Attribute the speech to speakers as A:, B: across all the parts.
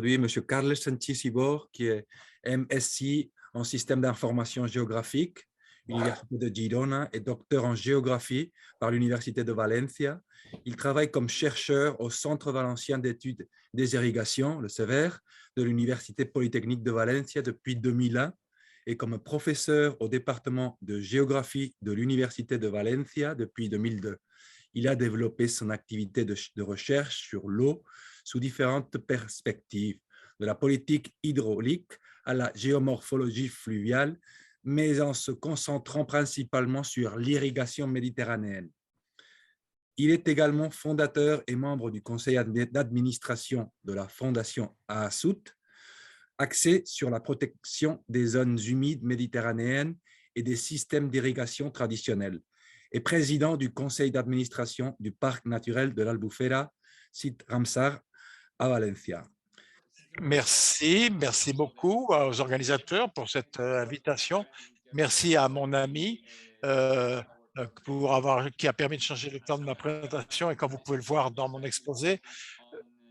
A: introduire M. Carles Sanchez-Ibor, qui est MSc en système d'information géographique, Université de Girona, et docteur en géographie par l'Université de Valencia. Il travaille comme chercheur au Centre valencien d'études des irrigations, le CEVER, de l'Université polytechnique de Valencia depuis 2001 et comme professeur au département de géographie de l'Université de Valencia depuis 2002. Il a développé son activité de recherche sur l'eau sous différentes perspectives, de la politique hydraulique à la géomorphologie fluviale, mais en se concentrant principalement sur l'irrigation méditerranéenne. Il est également fondateur et membre du conseil d'administration de la Fondation AASUT, axée sur la protection des zones humides méditerranéennes et des systèmes d'irrigation traditionnels, et président du conseil d'administration du parc naturel de l'Albufera, site Ramsar à Valencia.
B: Merci beaucoup aux organisateurs pour cette invitation. Merci à mon ami qui a permis de changer le temps de ma présentation, et comme vous pouvez le voir dans mon exposé,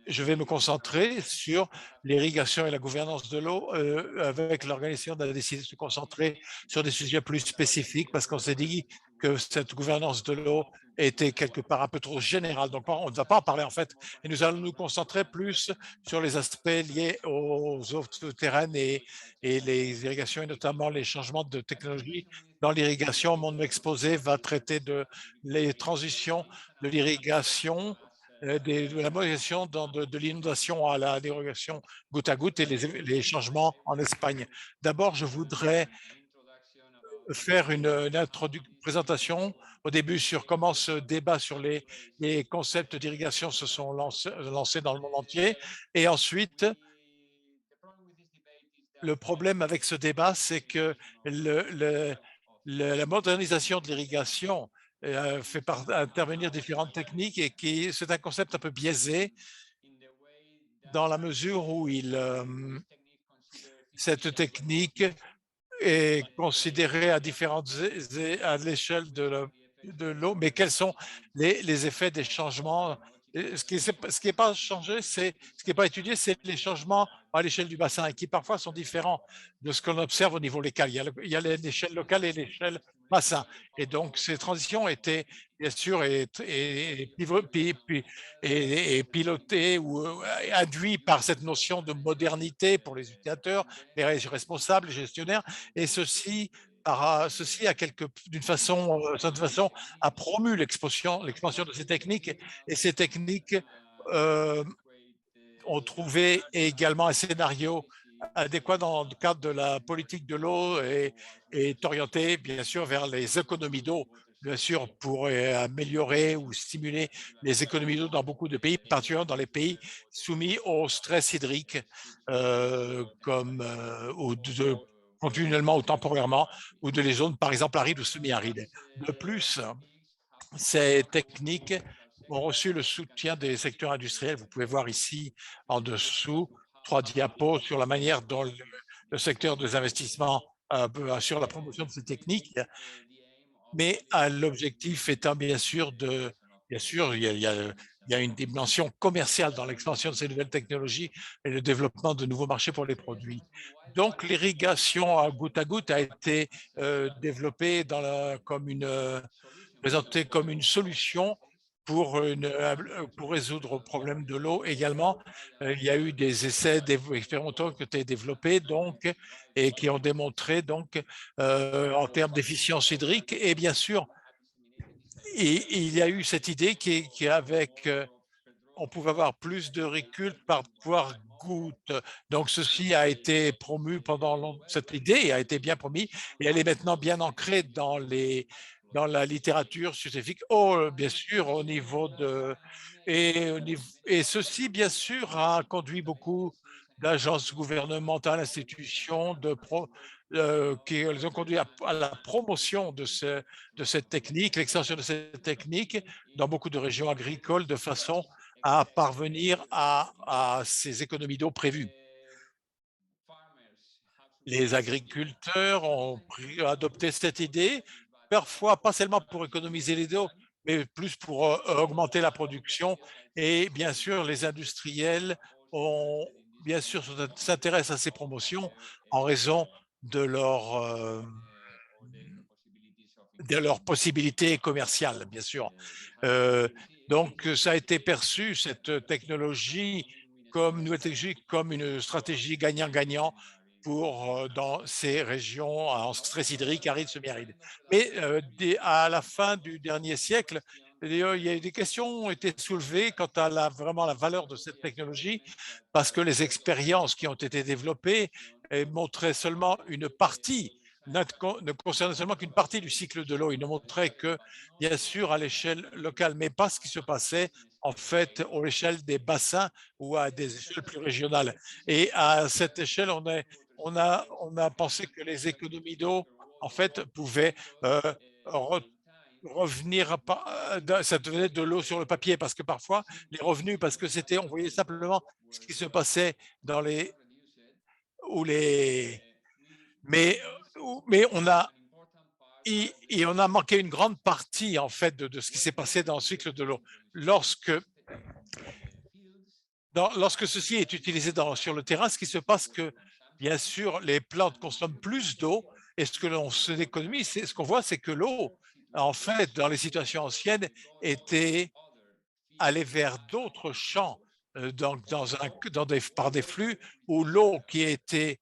B: je vais me concentrer sur l'irrigation et la gouvernance de l'eau. Avec l'organisation, on a décidé de se concentrer sur des sujets plus spécifiques parce qu'on s'est dit que cette gouvernance de l'eau était quelque part un peu trop générale. Donc, on ne va pas en parler en fait, et nous allons nous concentrer plus sur les aspects liés aux eaux souterraines et les irrigations, et notamment les changements de technologie dans l'irrigation. Mon exposé va traiter de les transitions de l'irrigation, de la modélisation de l'inondation à la dérogation goutte à goutte et les changements en Espagne. D'abord, je voudrais faire une présentation au début sur comment ce débat sur les concepts d'irrigation se sont lancés dans le monde entier. Et ensuite, le problème avec ce débat, c'est que la modernisation de l'irrigation fait intervenir différentes techniques, et c'est un concept un peu biaisé dans la mesure où cette technique est considérée à l'échelle de l'eau, mais quels sont les effets des changements? Ce qui n'est pas changé, ce qui n'est pas étudié, c'est les changements à l'échelle du bassin, qui parfois sont différents de ce qu'on observe au niveau local. Il y a l'échelle locale et l'échelle bassin. Et donc, ces transitions étaient bien sûr pilotées ou induites par cette notion de modernité pour les utilisateurs, les responsables, les gestionnaires, et ceci d'une certaine façon, a promu l'expansion de ces techniques, et ces techniques ont trouvé également un scénario adéquat dans le cadre de la politique de l'eau et est orienté bien sûr vers les économies d'eau, bien sûr pour améliorer ou stimuler les économies d'eau dans beaucoup de pays, particulièrement dans les pays soumis au stress hydrique continuellement ou temporairement, ou de les zones par exemple arides ou semi-arides. De plus, ces techniques ont reçu le soutien des secteurs industriels. Vous pouvez voir ici en dessous 3 diapos sur la manière dont le secteur des investissements assure la promotion de ces techniques, mais l'objectif étant bien sûr il y a une dimension commerciale dans l'expansion de ces nouvelles technologies et le développement de nouveaux marchés pour les produits. Donc, l'irrigation à goutte a été développée présentée comme une solution pour résoudre le problème de l'eau. Également, il y a eu des essais expérimentaux qui ont été développés et qui ont démontré en termes d'efficience hydrique, et bien sûr, il y a eu cette idée on pouvait avoir plus de réculte par pouvoir goutte. Donc, ceci a été promu cette idée a été bien promise, et elle est maintenant bien ancrée dans la littérature scientifique, bien sûr, au niveau et ceci, bien sûr, a conduit beaucoup d'agences gouvernementales, institutions, qui ont conduit à la promotion de cette technique, l'extension de cette technique dans beaucoup de régions agricoles, de façon à parvenir à ces économies d'eau prévues. Les agriculteurs ont adopté cette idée, parfois pas seulement pour économiser les eaux, mais plus pour augmenter la production. Et bien sûr, les industriels ont bien sûr, s'intéressent à ces promotions en raison de de leurs possibilités commerciales, bien sûr. Euh, donc, ça a été perçu, cette technologie, comme nouvelle technologie, comme une stratégie gagnant-gagnant pour dans ces régions en stress hydrique, aride, semi-aride. Mais à la fin du dernier siècle, il y a eu des questions ont été soulevées quant à vraiment la valeur de cette technologie, parce que les expériences qui ont été développées montraient seulement une partie ne concernait seulement qu'une partie du cycle de l'eau. Il ne montrait que, bien sûr, à l'échelle locale, mais pas ce qui se passait en fait à l'échelle des bassins ou à des échelles plus régionales. Et à cette échelle, on a pensé que les économies d'eau, en fait, pouvaient revenir, ça devenait de l'eau sur le papier, parce que parfois, les revenus, parce que c'était, on voyait simplement ce qui se passait dans les, ou les, mais, mais on a manqué une grande partie en fait de ce qui s'est passé dans le cycle de l'eau. Lorsque, lorsque ceci est utilisé sur le terrain, ce qui se passe que, bien sûr, les plantes consomment plus d'eau et ce que l'on économise, c'est ce qu'on voit, c'est que l'eau, en fait, dans les situations anciennes, était allée vers d'autres champs, par des flux où l'eau qui était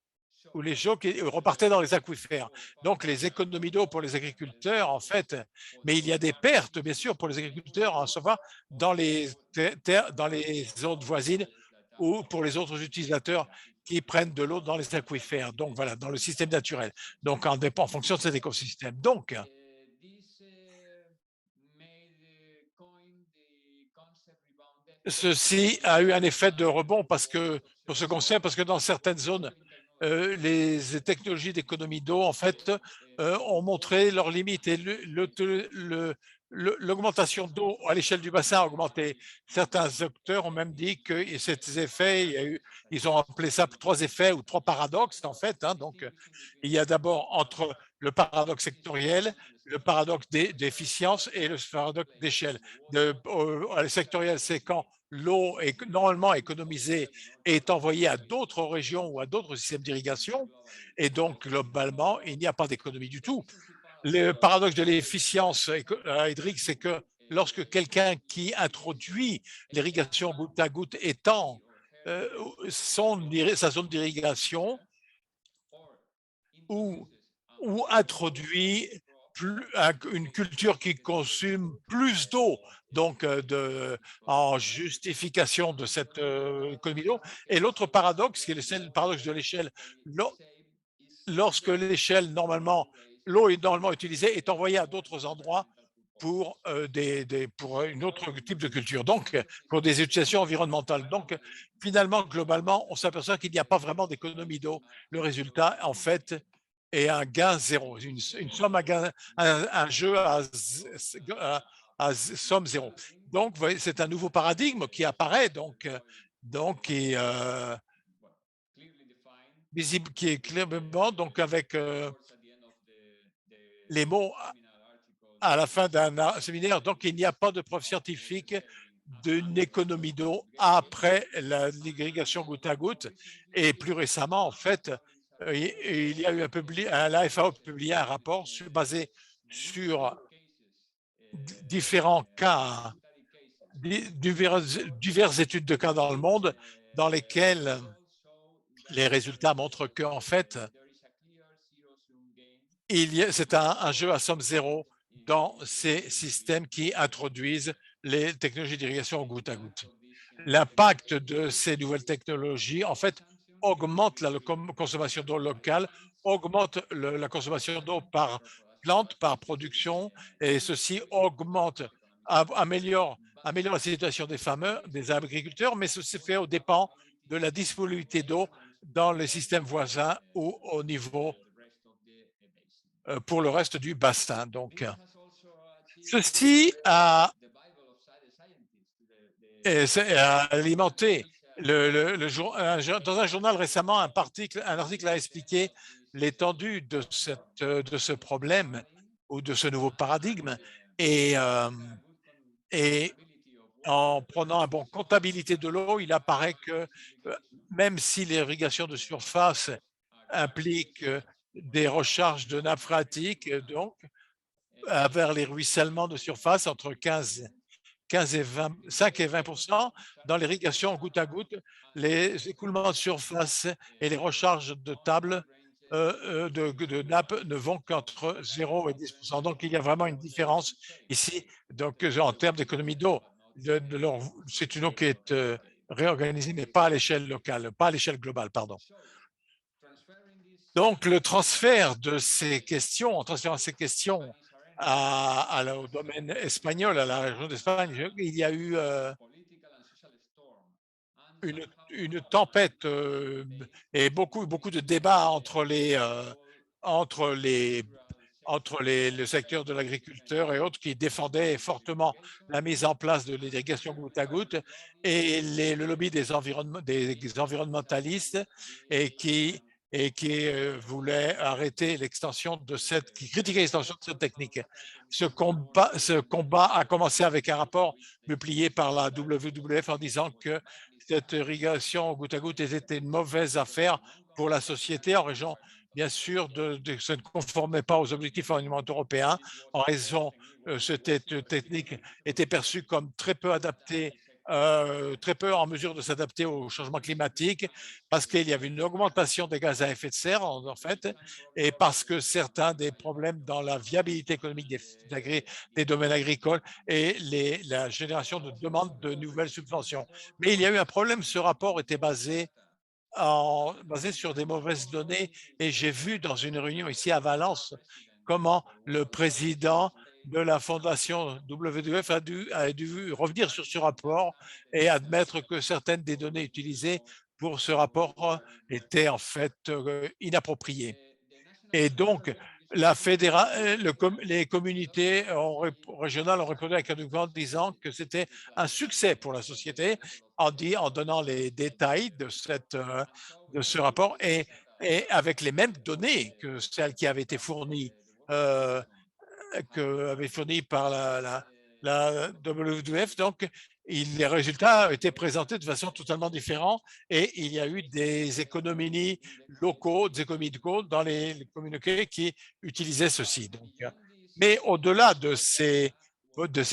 B: où les eaux qui repartaient dans les aquifères. Donc, les économies d'eau pour les agriculteurs, en fait, mais il y a des pertes, bien sûr, pour les agriculteurs, en savoir dans les terres, dans les zones voisines ou pour les autres utilisateurs qui prennent de l'eau dans les aquifères. Donc, voilà, dans le système naturel. Donc, en fonction de cet écosystème. Donc, ceci a eu un effet de rebond parce que, pour ce concept, parce que dans certaines zones, les technologies d'économie d'eau, en fait, ont montré leurs limites et l'augmentation d'eau à l'échelle du bassin a augmenté. Certains acteurs ont même dit que ces effets, ils ont appelé ça trois effets ou trois paradoxes, en fait. Hein. Donc, il y a d'abord entre le paradoxe sectoriel, le paradoxe d'efficience et le paradoxe d'échelle. Le sectoriel, c'est quand l'eau est normalement économisée et est envoyée à d'autres régions ou à d'autres systèmes d'irrigation. Et donc, globalement, il n'y a pas d'économie du tout. Le paradoxe de l'efficience hydrique, c'est que lorsque quelqu'un qui introduit l'irrigation goutte à goutte étend sa zone d'irrigation ou, ou introduit une culture qui consomme plus d'eau, donc en justification de cette économie d'eau. Et l'autre paradoxe, qui est le paradoxe de l'échelle, lorsque l'échelle, normalement, l'eau est normalement utilisée, est envoyée à d'autres endroits pour, pour un autre type de culture, donc pour des utilisations environnementales. Donc, finalement, globalement, on s'aperçoit qu'il n'y a pas vraiment d'économie d'eau. Le résultat, en fait, est un gain zéro, une somme à gain, un jeu à somme zéro. Donc, vous voyez, c'est un nouveau paradigme qui apparaît, donc visible, qui est clairement, donc avec les mots à la fin d'un séminaire. Donc, il n'y a pas de preuve scientifique d'une économie d'eau après l'irrigation goutte à goutte. Et plus récemment, en fait, il y a eu la FAO a publié un rapport basé sur différents cas, diverses études de cas dans le monde, dans lesquelles les résultats montrent qu'en fait, c'est un jeu à somme zéro dans ces systèmes qui introduisent les technologies d'irrigation au goutte à goutte. L'impact de ces nouvelles technologies, en fait, augmente la consommation d'eau locale, augmente la consommation d'eau par plante, par production, et ceci améliore la situation des fameux, des agriculteurs, mais ceci fait aux dépens de la disponibilité d'eau dans les systèmes voisins ou au niveau pour le reste du bassin. Donc, ceci a alimenté dans un journal récemment, un article a expliqué l'étendue de ce problème ou de ce nouveau paradigme et en prenant un bon comptabilité de l'eau, il apparaît que même si l'irrigation de surface implique des recharges de nappes phréatiques, donc vers les ruissellements de surface entre 15 et 20, 5 et 20 dans l'irrigation goutte à goutte, les écoulements de surface et les recharges de table de nappe ne vont qu'entre 0 et 10. Donc, il y a vraiment une différence ici donc, en termes d'économie d'eau. C'est une eau qui est réorganisée, mais pas à l'échelle locale, pas à l'échelle globale, pardon. Donc, le transfert de ces questions, en transférant ces questions au domaine espagnol, à la région d'Espagne, il y a eu une tempête et beaucoup de débats entre les, le secteur de l'agriculteur et autres qui défendaient fortement la mise en place de l'irrigation goutte à goutte et le lobby des environnementalistes et qui voulait arrêter l'extension de qui critiquait l'extension de cette technique. Ce combat a commencé avec un rapport publié par la WWF en disant que cette irrigation goutte à goutte était une mauvaise affaire pour la société en raison, bien sûr, ça ne conformait pas aux objectifs environnementaux européens en raison, cette technique était perçue comme très peu adaptée, très peu en mesure de s'adapter au changement climatique parce qu'il y avait une augmentation des gaz à effet de serre en fait et parce que certains des problèmes dans la viabilité économique des domaines agricoles et la génération de demandes de nouvelles subventions. Mais il y a eu un problème, ce rapport était basé sur des mauvaises données et j'ai vu dans une réunion ici à Valence comment le président de la fondation WWF a dû revenir sur ce rapport et admettre que certaines des données utilisées pour ce rapport étaient en fait inappropriées. Et donc, les communautés régionales ont répondu avec un document disant que c'était un succès pour la société en donnant les détails de ce rapport et avec les mêmes données que celles qui avaient été fournies euh, par la WWF. Donc, les résultats étaient présentés de façon totalement différente et il y a eu des économies des économies locaux dans les communautés qui utilisaient ceci. Donc, mais au-delà de ces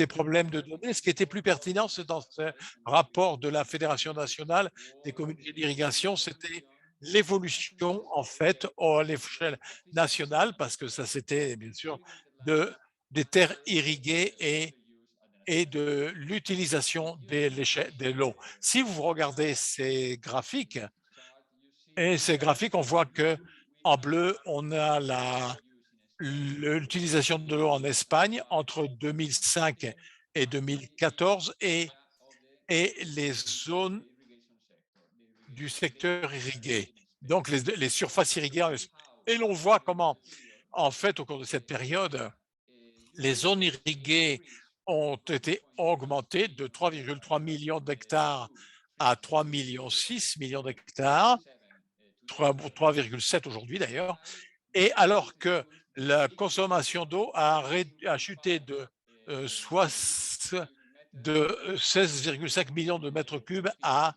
B: problèmes de données, ce qui était plus pertinent, c'est dans ce rapport de la Fédération nationale des communautés d'irrigation, c'était l'évolution en fait à l'échelle nationale, parce que ça c'était bien sûr des terres irriguées et de l'utilisation de l'eau. Si vous regardez ces graphiques, on voit que en bleu, on a l'utilisation de l'eau en Espagne entre 2005 et 2014 et les zones du secteur irrigué, donc les surfaces irriguées. Et l'on voit comment, en fait, au cours de cette période, les zones irriguées ont été augmentées de 3,3 millions d'hectares à 3,6 millions d'hectares, 3,7 aujourd'hui d'ailleurs, et alors que la consommation d'eau a chuté de 16,5 millions de mètres cubes à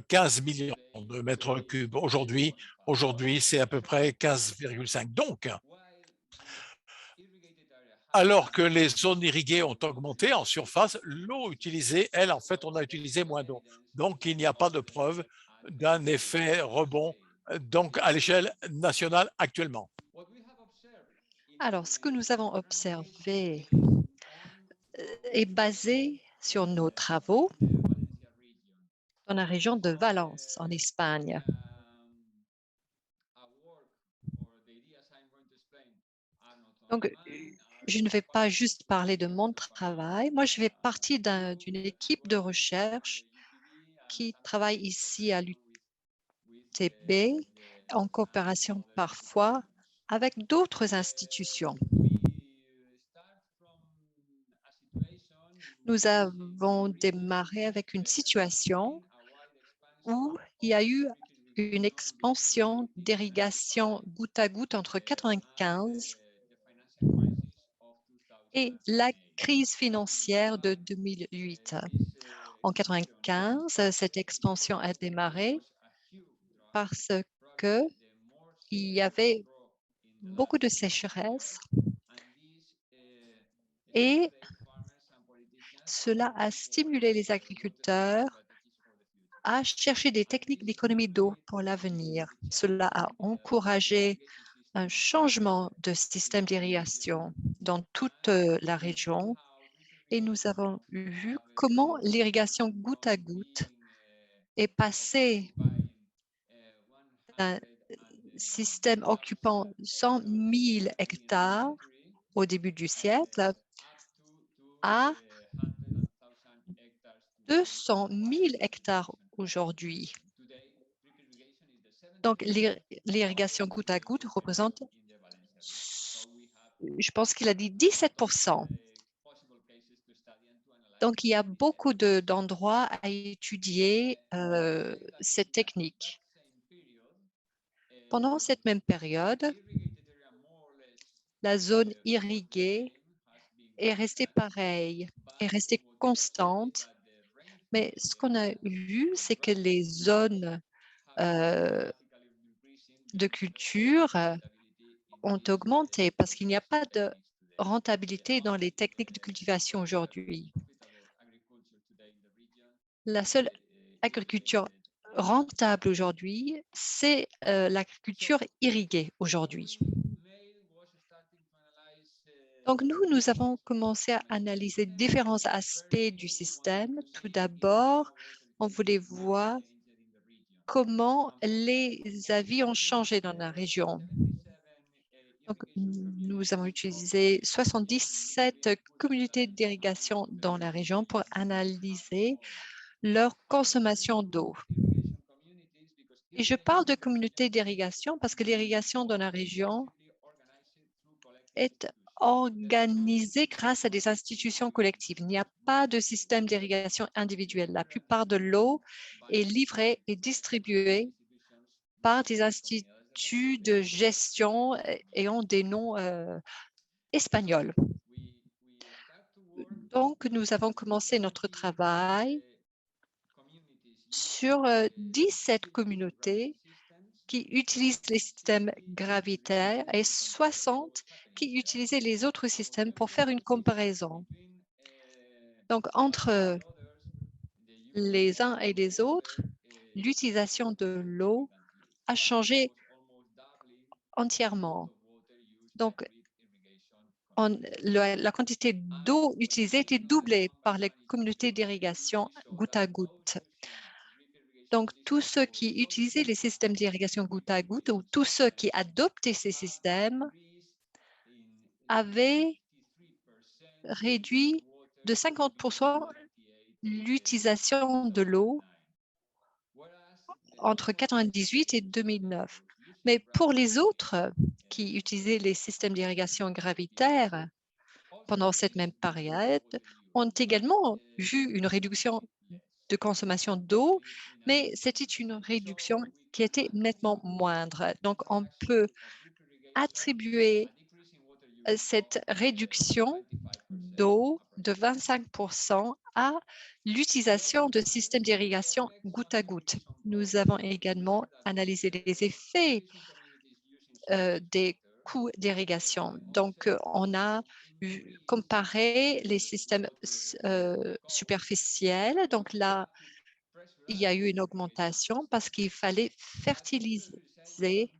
B: 15 millions de mètres cubes. Aujourd'hui, c'est à peu près 15,5. Donc, alors que les zones irriguées ont augmenté en surface, l'eau utilisée, elle, en fait, on a utilisé moins d'eau. Donc, il n'y a pas de preuve d'un effet rebond donc à l'échelle nationale actuellement.
C: Alors, ce que nous avons observé est basé sur nos travaux dans la région de Valence, en Espagne. Donc, je ne vais pas juste parler de mon travail. Moi, je fais partie d'une équipe de recherche qui travaille ici à l'UTB en coopération parfois avec d'autres institutions. Nous avons démarré avec une situation où il y a eu une expansion d'irrigation goutte à goutte entre 1995 et la crise financière de 2008. En 1995, cette expansion a démarré parce que il y avait beaucoup de sécheresse et cela a stimulé les agriculteurs à chercher des techniques d'économie d'eau pour l'avenir. Cela a encouragé un changement de système d'irrigation dans toute la région et nous avons vu comment l'irrigation goutte à goutte est passée d'un système occupant 100 000 hectares au début du siècle à 200 000 hectares aujourd'hui. Donc, l'irrigation goutte à goutte représente, je pense qu'il a dit 17%. Donc, il y a beaucoup d'endroits à étudier cette technique. Pendant cette même période, la zone irriguée est restée pareille, est restée constante. Mais ce qu'on a vu, c'est que les zones de culture ont augmenté parce qu'il n'y a pas de rentabilité dans les techniques de cultivation aujourd'hui. La seule agriculture rentable aujourd'hui, c'est l'agriculture irriguée aujourd'hui. Donc, nous avons commencé à analyser différents aspects du système. Tout d'abord, on voulait voir comment les avis ont changé dans la région. Donc, nous avons utilisé 77 communautés d'irrigation dans la région pour analyser leur consommation d'eau. Et je parle de communautés d'irrigation parce que l'irrigation dans la région est organisée grâce à des institutions collectives. Il n'y a pas de système d'irrigation individuel. La plupart de l'eau est livrée et distribuée par des instituts de gestion ayant des noms espagnols. Donc, nous avons commencé notre travail sur 17 communautés qui utilisent les systèmes gravitaires et 60 qui utilisaient les autres systèmes pour faire une comparaison. Donc, entre les uns et les autres, l'utilisation de l'eau a changé entièrement. Donc, la quantité d'eau utilisée était doublée par les communautés d'irrigation goutte à goutte. Donc, tous ceux qui utilisaient les systèmes d'irrigation goutte à goutte ou tous ceux qui adoptaient ces systèmes avaient réduit de 50% l'utilisation de l'eau entre 1998 et 2009. Mais pour les autres qui utilisaient les systèmes d'irrigation gravitaire pendant cette même période, ont également vu une réduction de consommation d'eau, mais c'était une réduction qui était nettement moindre. Donc, on peut attribuer cette réduction d'eau de 25% à l'utilisation de systèmes d'irrigation goutte à goutte. Nous avons également analysé les effets des coûts d'irrigation. Donc, on a comparé les systèmes superficiels. Donc là, il y a eu une augmentation parce qu'il fallait fertiliser.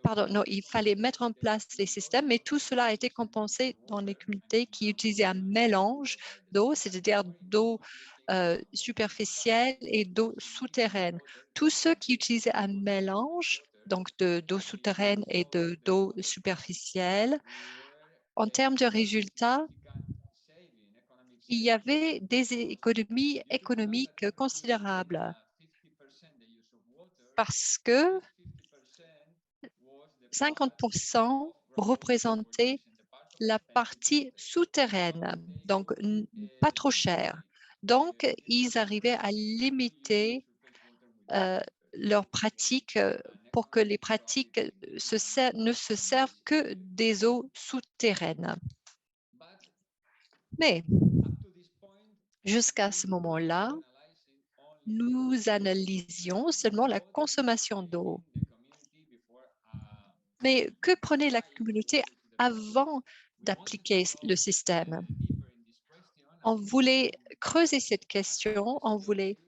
C: Pardon, non, il fallait mettre en place les systèmes, mais tout cela a été compensé dans les communautés qui utilisaient un mélange d'eau, c'est-à-dire d'eau superficielle et d'eau souterraine. Tous ceux qui utilisaient un mélange, donc d'eau souterraine et d'eau superficielle, en termes de résultats, il y avait des économies économiques considérables parce que 50% représentaient la partie souterraine, donc pas trop chère. Donc, ils arrivaient à limiter leurs pratiques pour que les pratiques ne se servent que des eaux souterraines. Mais jusqu'à ce moment-là, nous analysions seulement la consommation d'eau. Mais que prenait la communauté avant d'appliquer le système? On voulait creuser cette question, on voulait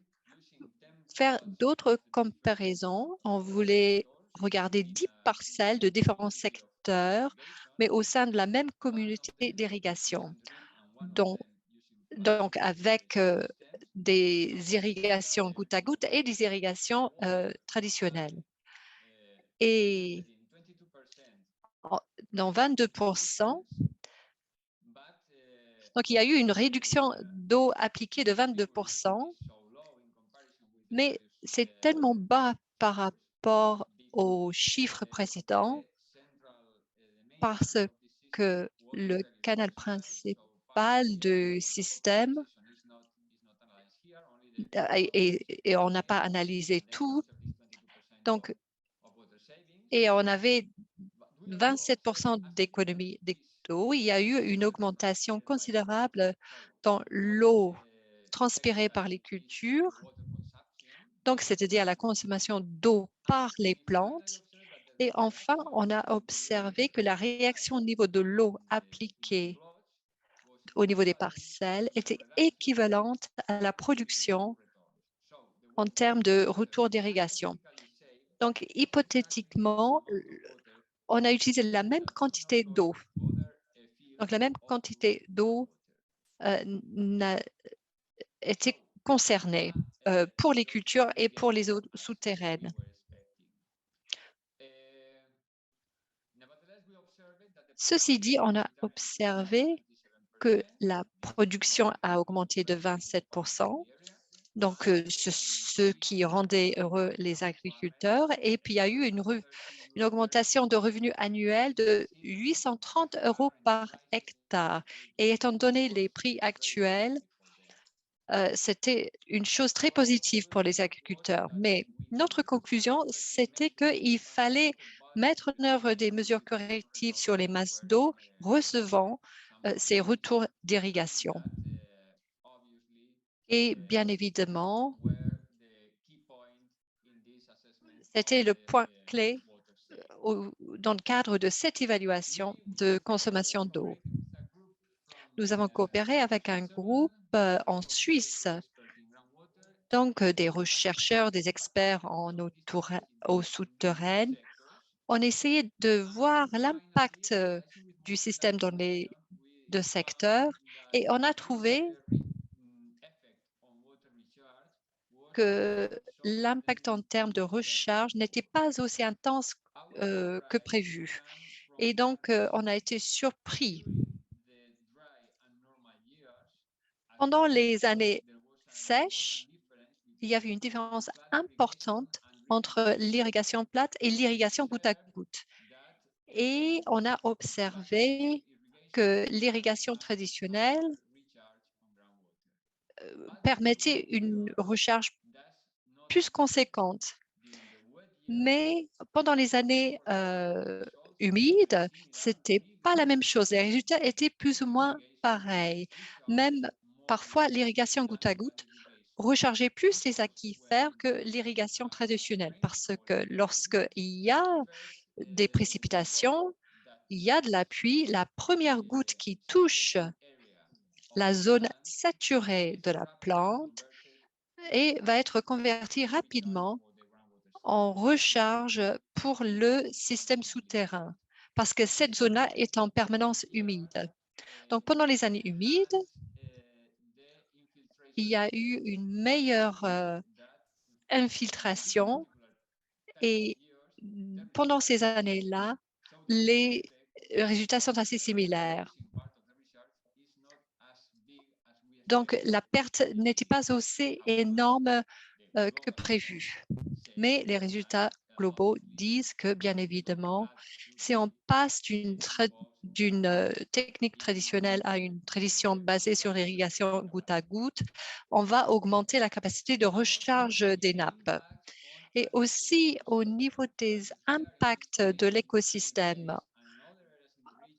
C: faire d'autres comparaisons, on voulait regarder 10 parcelles de différents secteurs, mais au sein de la même communauté d'irrigation. Donc avec des irrigations goutte à goutte et des irrigations traditionnelles. Et dans 22%, donc il y a eu une réduction d'eau appliquée de 22%, mais c'est tellement bas par rapport aux chiffres précédents parce que le canal principal du système, et on n'a pas analysé tout, donc, et on avait 27% d'économie d'eau. Il y a eu une augmentation considérable dans l'eau transpirée par les cultures, donc c'est-à-dire la consommation d'eau par les plantes. Et enfin, on a observé que la réaction au niveau de l'eau appliquée au niveau des parcelles était équivalente à la production en termes de retour d'irrigation. Donc, hypothétiquement, on a utilisé la même quantité d'eau. Donc, la même quantité d'eau n'a été concernée pour les cultures et pour les eaux souterraines. Ceci dit, on a observé que la production a augmenté de 27%, donc ce qui rendait heureux les agriculteurs. Et puis, il y a eu une augmentation de revenus annuels de 830 € par hectare. Et étant donné les prix actuels, c'était une chose très positive pour les agriculteurs. Mais notre conclusion, c'était qu'il fallait mettre en œuvre des mesures correctives sur les masses d'eau recevant ces retours d'irrigation. Et bien évidemment, c'était le point clé dans le cadre de cette évaluation de consommation d'eau. Nous avons coopéré avec un groupe en Suisse, donc des chercheurs, des experts en eau souterraine. On essayait de voir l'impact du système dans les deux secteurs et on a trouvé que l'impact en termes de recharge n'était pas aussi intense que prévu. Et donc, on a été surpris. Pendant les années sèches, il y avait une différence importante entre l'irrigation plate et l'irrigation goutte à goutte. Et on a observé que l'irrigation traditionnelle permettait une recharge plus conséquente. Mais pendant les années humides, ce n'était pas la même chose. Les résultats étaient plus ou moins pareils. Même parfois, l'irrigation goutte à goutte rechargeait plus les aquifères que l'irrigation traditionnelle parce que lorsqu'il y a des précipitations, il y a de la pluie, la première goutte qui touche la zone saturée de la plante et va être convertie rapidement en recharge pour le système souterrain parce que cette zone-là est en permanence humide. Donc, pendant les années humides, il y a eu une meilleure infiltration et pendant ces années-là, les résultats sont assez similaires. Donc, la perte n'était pas aussi énorme que prévu. Mais les résultats globaux disent que, bien évidemment, si on passe d'une technique traditionnelle à une tradition basée sur l'irrigation goutte à goutte, on va augmenter la capacité de recharge des nappes. Et aussi, au niveau des impacts de l'écosystème,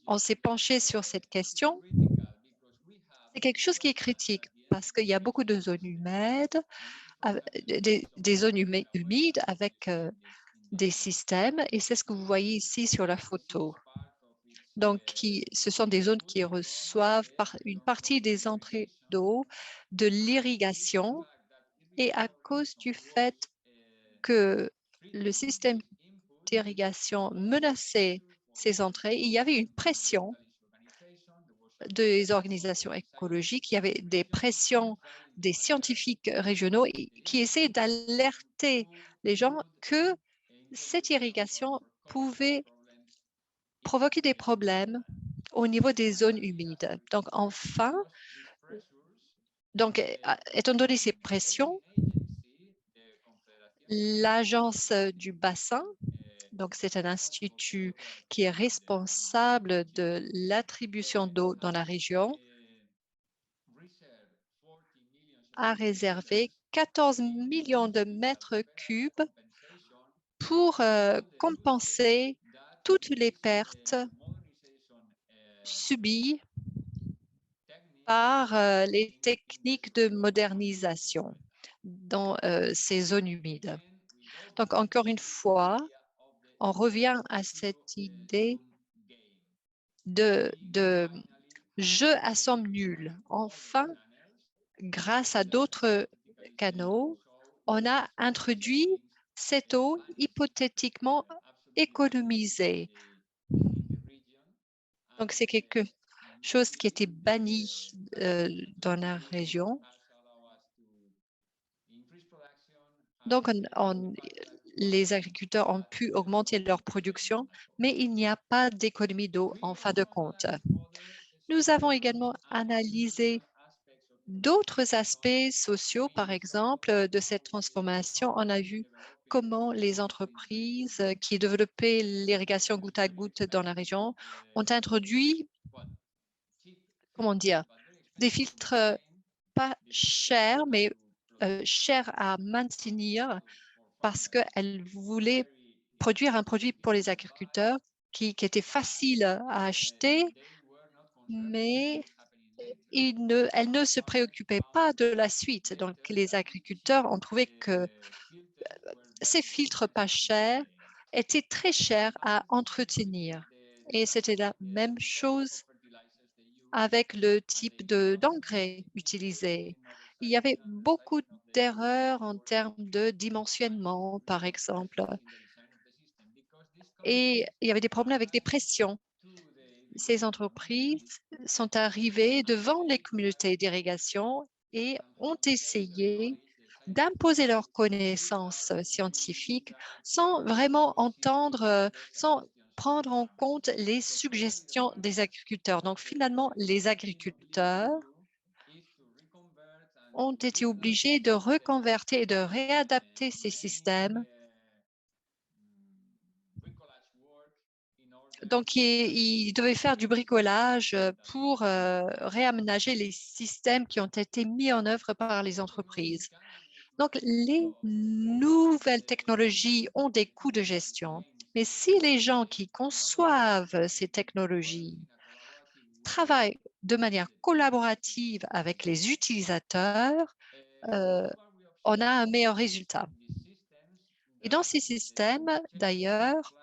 C: on s'est penché sur cette question C'est quelque chose qui est critique parce qu'il y a beaucoup de zones humides, des zones humides avec des systèmes, et c'est ce que vous voyez ici sur la photo. Donc, ce sont des zones qui reçoivent une partie des entrées d'eau de l'irrigation, et à cause du fait que le système d'irrigation menaçait ces entrées, il y avait une pression des organisations écologiques, il y avait des pressions des scientifiques régionaux qui essaient d'alerter les gens que cette irrigation pouvait provoquer des problèmes au niveau des zones humides. Donc, enfin, étant donné ces pressions, l'agence du bassin, donc c'est un institut qui est responsable de l'attribution d'eau dans la région, a réservé 14 millions de mètres cubes pour compenser toutes les pertes subies par les techniques de modernisation dans ces zones humides. Donc, encore une fois, on revient à cette idée de jeu à somme nulle. Enfin, grâce à d'autres canaux, on a introduit cette eau hypothétiquement économisée. Donc, c'est quelque chose qui était banni dans la région. Donc, les agriculteurs ont pu augmenter leur production, mais il n'y a pas d'économie d'eau en fin de compte. Nous avons également analysé d'autres aspects sociaux, par exemple, de cette transformation. On a vu comment les entreprises qui développaient l'irrigation goutte à goutte dans la région ont introduit, comment dire, des filtres pas chers, mais chers à maintenir parce qu'elles voulaient produire un produit pour les agriculteurs qui était facile à acheter, mais elles ne se préoccupaient pas de la suite. Donc, les agriculteurs ont trouvé que ces filtres pas chers étaient très chers à entretenir. Et c'était la même chose avec le type d'engrais utilisé. Il y avait beaucoup d'erreurs en termes de dimensionnement, par exemple, et il y avait des problèmes avec des pressions. Ces entreprises sont arrivées devant les communautés d'irrigation et ont essayé d'imposer leurs connaissances scientifiques sans vraiment entendre, sans prendre en compte les suggestions des agriculteurs. Donc, finalement, les agriculteurs ont été obligés de reconvertir et de réadapter ces systèmes. Donc, ils devaient faire du bricolage pour réaménager les systèmes qui ont été mis en œuvre par les entreprises. Donc, les nouvelles technologies ont des coûts de gestion. Mais si les gens qui conçoivent ces technologies travaillent de manière collaborative avec les utilisateurs, on a un meilleur résultat. Et dans ces systèmes, d'ailleurs,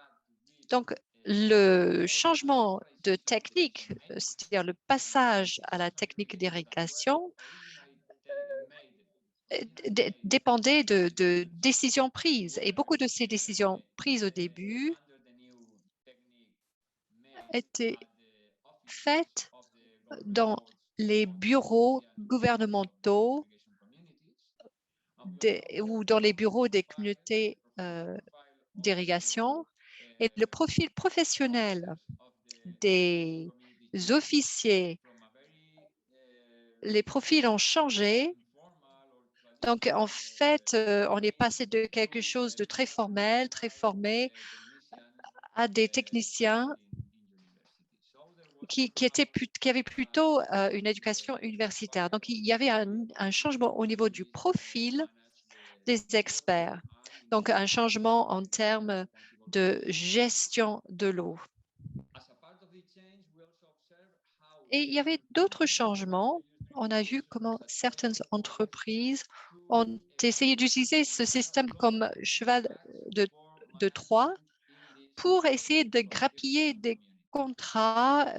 C: donc le changement de technique, c'est-à-dire le passage à la technique d'irrigation, dépendait de décisions prises. Et beaucoup de ces décisions prises au début étaient faites dans les bureaux gouvernementaux ou dans les bureaux des communautés d'irrigation. Et le profil professionnel des officiers, les profils ont changé. Donc, en fait, on est passé de quelque chose de très formel, très formé, à des techniciens qui avaient plutôt une éducation universitaire. Donc, il y avait un changement au niveau du profil des experts. Donc, un changement en termes de gestion de l'eau. Et il y avait d'autres changements on a vu comment certaines entreprises ont essayé d'utiliser ce système comme cheval de Troie pour essayer de grappiller des contrats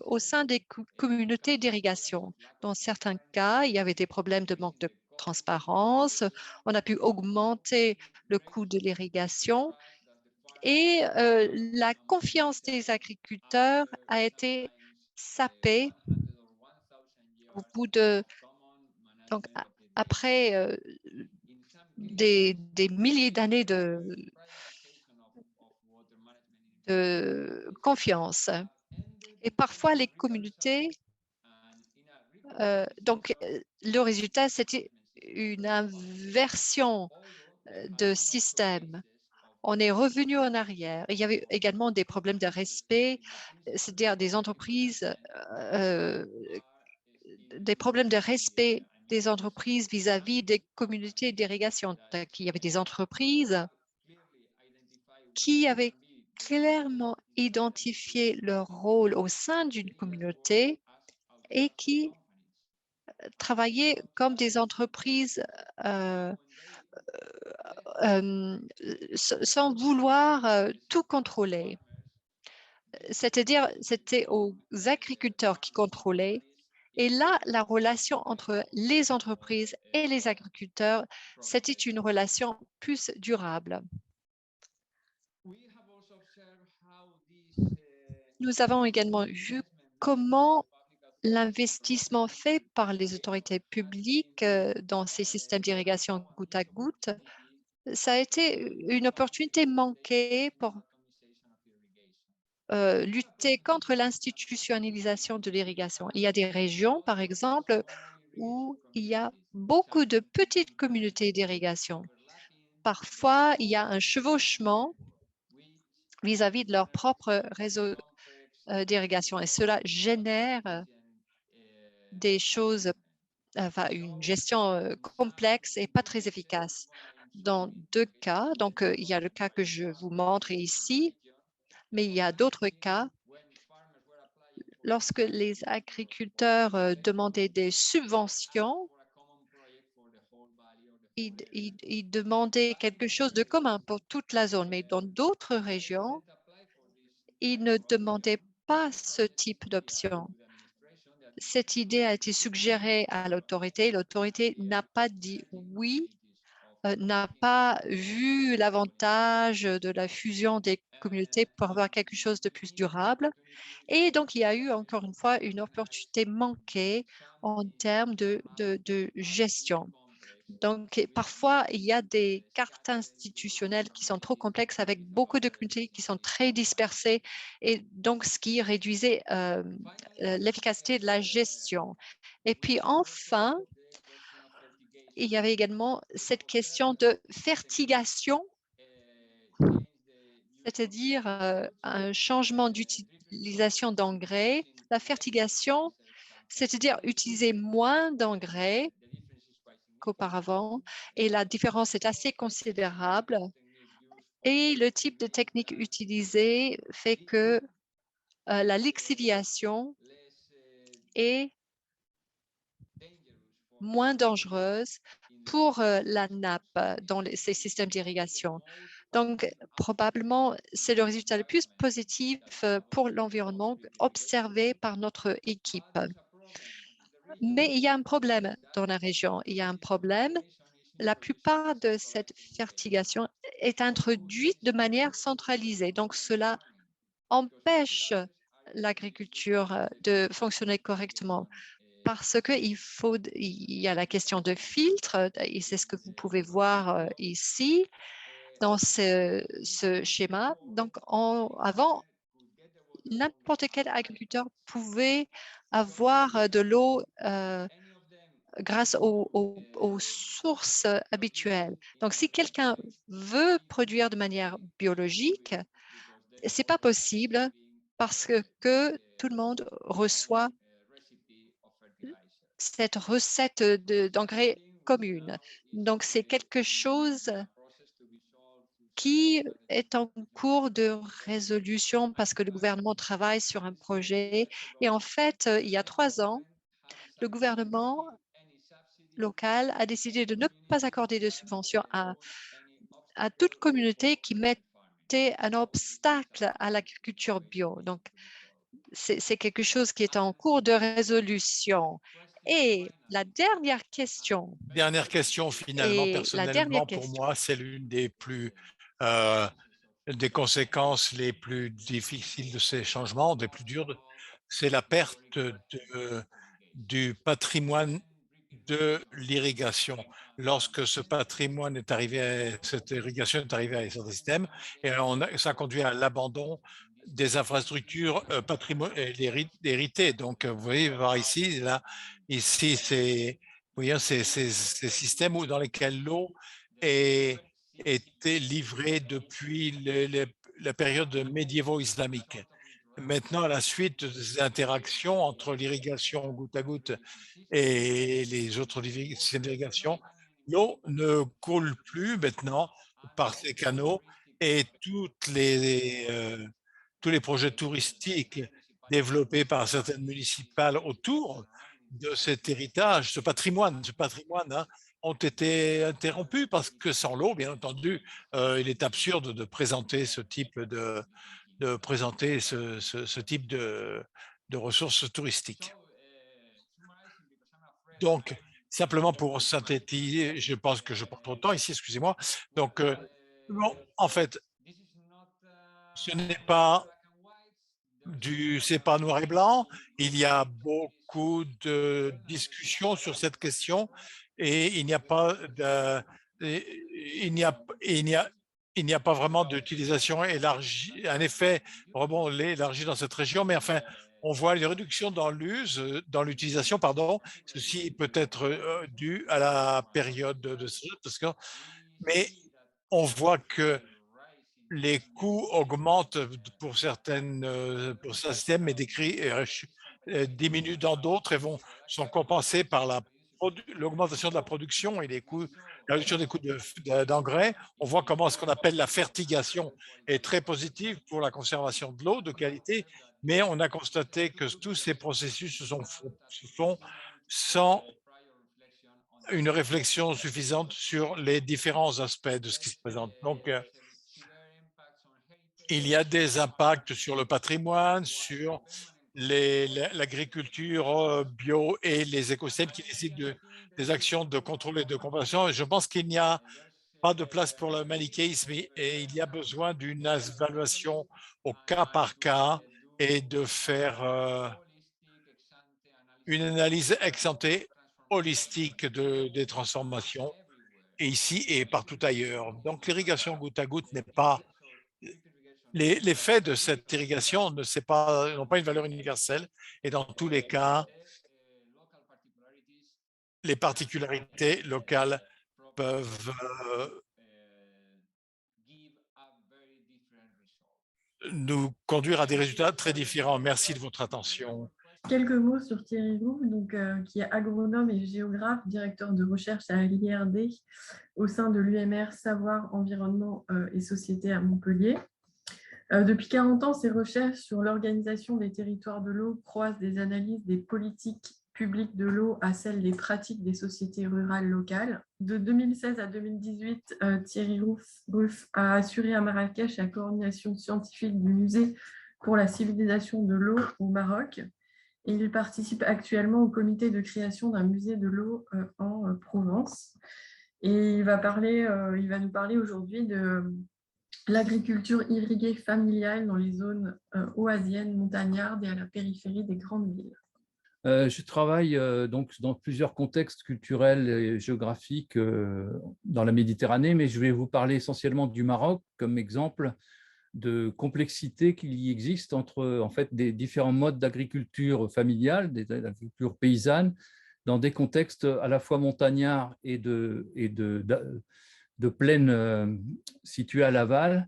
C: au sein des communautés d'irrigation. Dans certains cas, il y avait des problèmes de manque de transparence. On a pu augmenter le coût de l'irrigation et la confiance des agriculteurs a été sapée au bout de… Donc, après des milliers d'années de confiance. Et parfois, les communautés, le résultat, c'était une inversion de système. On est revenu en arrière. Il y avait également des problèmes de respect, c'est-à-dire des entreprises, des problèmes de respect des entreprises vis-à-vis des communautés d'irrigation. Il y avait des entreprises qui avaient clairement identifié leur rôle au sein d'une communauté et qui travaillaient comme des entreprises sans vouloir tout contrôler. C'est-à-dire, c'était aux agriculteurs qui contrôlaient. Et là, la relation entre les entreprises et les agriculteurs, c'était une relation plus durable. Nous avons également vu comment l'investissement fait par les autorités publiques dans ces systèmes d'irrigation goutte à goutte, ça a été une opportunité manquée pour lutter contre l'institutionnalisation de l'irrigation. Il y a des régions, par exemple, où il y a beaucoup de petites communautés d'irrigation. Parfois, il y a un chevauchement vis-à-vis de leur propre réseau d'irrigation et cela génère des choses, enfin, une gestion complexe et pas très efficace. Dans deux cas, donc il y a le cas que je vous montre ici, mais il y a d'autres cas. Lorsque les agriculteurs demandaient des subventions, ils demandaient quelque chose de commun pour toute la zone, mais dans d'autres régions, ils ne demandaient pas ce type d'option. Cette idée a été suggérée à l'autorité. L'autorité n'a pas dit oui, n'a pas vu l'avantage de la fusion des communautés pour avoir quelque chose de plus durable. Et donc, il y a eu encore une fois une opportunité manquée en termes de gestion. Donc, parfois, il y a des cartes institutionnelles qui sont trop complexes avec beaucoup de communautés qui sont très dispersées et donc ce qui réduisait l'efficacité de la gestion. Et puis enfin, il y avait également cette question de fertigation, c'est-à-dire un changement d'utilisation d'engrais. La fertigation, c'est-à-dire utiliser moins d'engrais qu'auparavant et la différence est assez considérable. Et le type de technique utilisée fait que la lixiviation est moins dangereuse pour la nappe dans ces systèmes d'irrigation. Donc, probablement, c'est le résultat le plus positif pour l'environnement observé par notre équipe. Mais il y a un problème dans la région. Il y a un problème. La plupart de cette fertigation est introduite de manière centralisée. Donc, cela empêche l'agriculture de fonctionner correctement parce qu'il y a la question de filtre, et c'est ce que vous pouvez voir ici dans ce schéma. Donc, avant, n'importe quel agriculteur pouvait avoir de l'eau grâce aux sources habituelles. Donc, si quelqu'un veut produire de manière biologique, ce n'est pas possible parce que tout le monde reçoit cette recette d'engrais commune. Donc, c'est quelque chose qui est en cours de résolution parce que le gouvernement travaille sur un projet. Et en fait, il y a 3 ans, le gouvernement local a décidé de ne pas accorder de subventions à toute communauté qui mettait un obstacle à l'agriculture bio. Donc, c'est quelque chose qui est en cours de résolution. Et la dernière question,
B: Dernière question, finalement, personnellement, pour
C: question,
B: moi, c'est l'une des conséquences les plus difficiles de ces changements, des plus dures, c'est la perte du patrimoine de l'irrigation. Lorsque ce patrimoine est arrivé, cette irrigation est arrivée à certains systèmes, et ça a conduit à l'abandon des infrastructures héritées. Donc, vous voyez voir ici, là, ici, vous voyez, ces systèmes dans lesquels l'eau était livrée depuis la période médiévo-islamique. Maintenant, à la suite des interactions entre l'irrigation goutte à goutte et les autres systèmes d'irrigation, l'eau ne coule plus maintenant par ces canaux et tous les projets touristiques développés par certaines municipales autour de cet héritage, ce patrimoine, hein, ont été interrompus parce que sans l'eau, bien entendu, il est absurde de présenter ce type de ressources touristiques. Donc, simplement pour synthétiser, je pense que je prends trop de temps ici, excusez-moi. Donc, bon, en fait, ce n'est pas c'est pas noir et blanc. Il y a beaucoup de discussions sur cette question et il n'y a pas il n'y a pas vraiment d'utilisation élargie, un effet vraiment élargi dans cette région, mais enfin, on voit les réductions dans l'utilisation, pardon. Ceci peut être dû à la période de mais on voit que les coûts augmentent pour pour certains systèmes, mais diminuent dans d'autres et sont compensés par l'augmentation de la production et la réduction des coûts d'engrais. On voit comment ce qu'on appelle la fertigation est très positive pour la conservation de l'eau de qualité, mais on a constaté que tous ces processus se font sans une réflexion suffisante sur les différents aspects de ce qui se présente. Donc, il y a des impacts sur le patrimoine, sur l'agriculture bio et les écosystèmes qui nécessitent des actions de contrôle et de compensation. Et je pense qu'il n'y a pas de place pour le manichéisme et il y a besoin d'une évaluation au cas par cas et de faire une analyse ex ante holistique des transformations, et ici et partout ailleurs. Donc, l'irrigation goutte à goutte n'est pas l'effet de cette irrigation n'ont pas une valeur universelle et dans tous les cas, les particularités locales peuvent nous conduire à des résultats très différents. Merci de votre attention.
D: Quelques mots sur Thierry Roux, qui est agronome et géographe, directeur de recherche à l'IRD au sein de l'UMR Savoir, Environnement et Société à Montpellier. Depuis 40 ans, ses recherches sur l'organisation des territoires de l'eau croisent des analyses des politiques publiques de l'eau à celles des pratiques des sociétés rurales locales. De 2016 à 2018, Thierry Ruff a assuré à Marrakech la coordination scientifique du musée pour la civilisation de l'eau au Maroc. Et il participe actuellement au comité de création d'un musée de l'eau en Provence. Et il va nous parler aujourd'hui de l'agriculture irriguée familiale dans les zones oasiennes, montagnardes et à la périphérie des grandes villes.
E: Je travaille donc dans plusieurs contextes culturels et géographiques dans la Méditerranée, mais je vais vous parler essentiellement du Maroc comme exemple de complexité qu'il y existe entre en fait des différents modes d'agriculture familiale, d'agriculture paysanne, dans des contextes à la fois montagnards et de plaines situées à l'aval,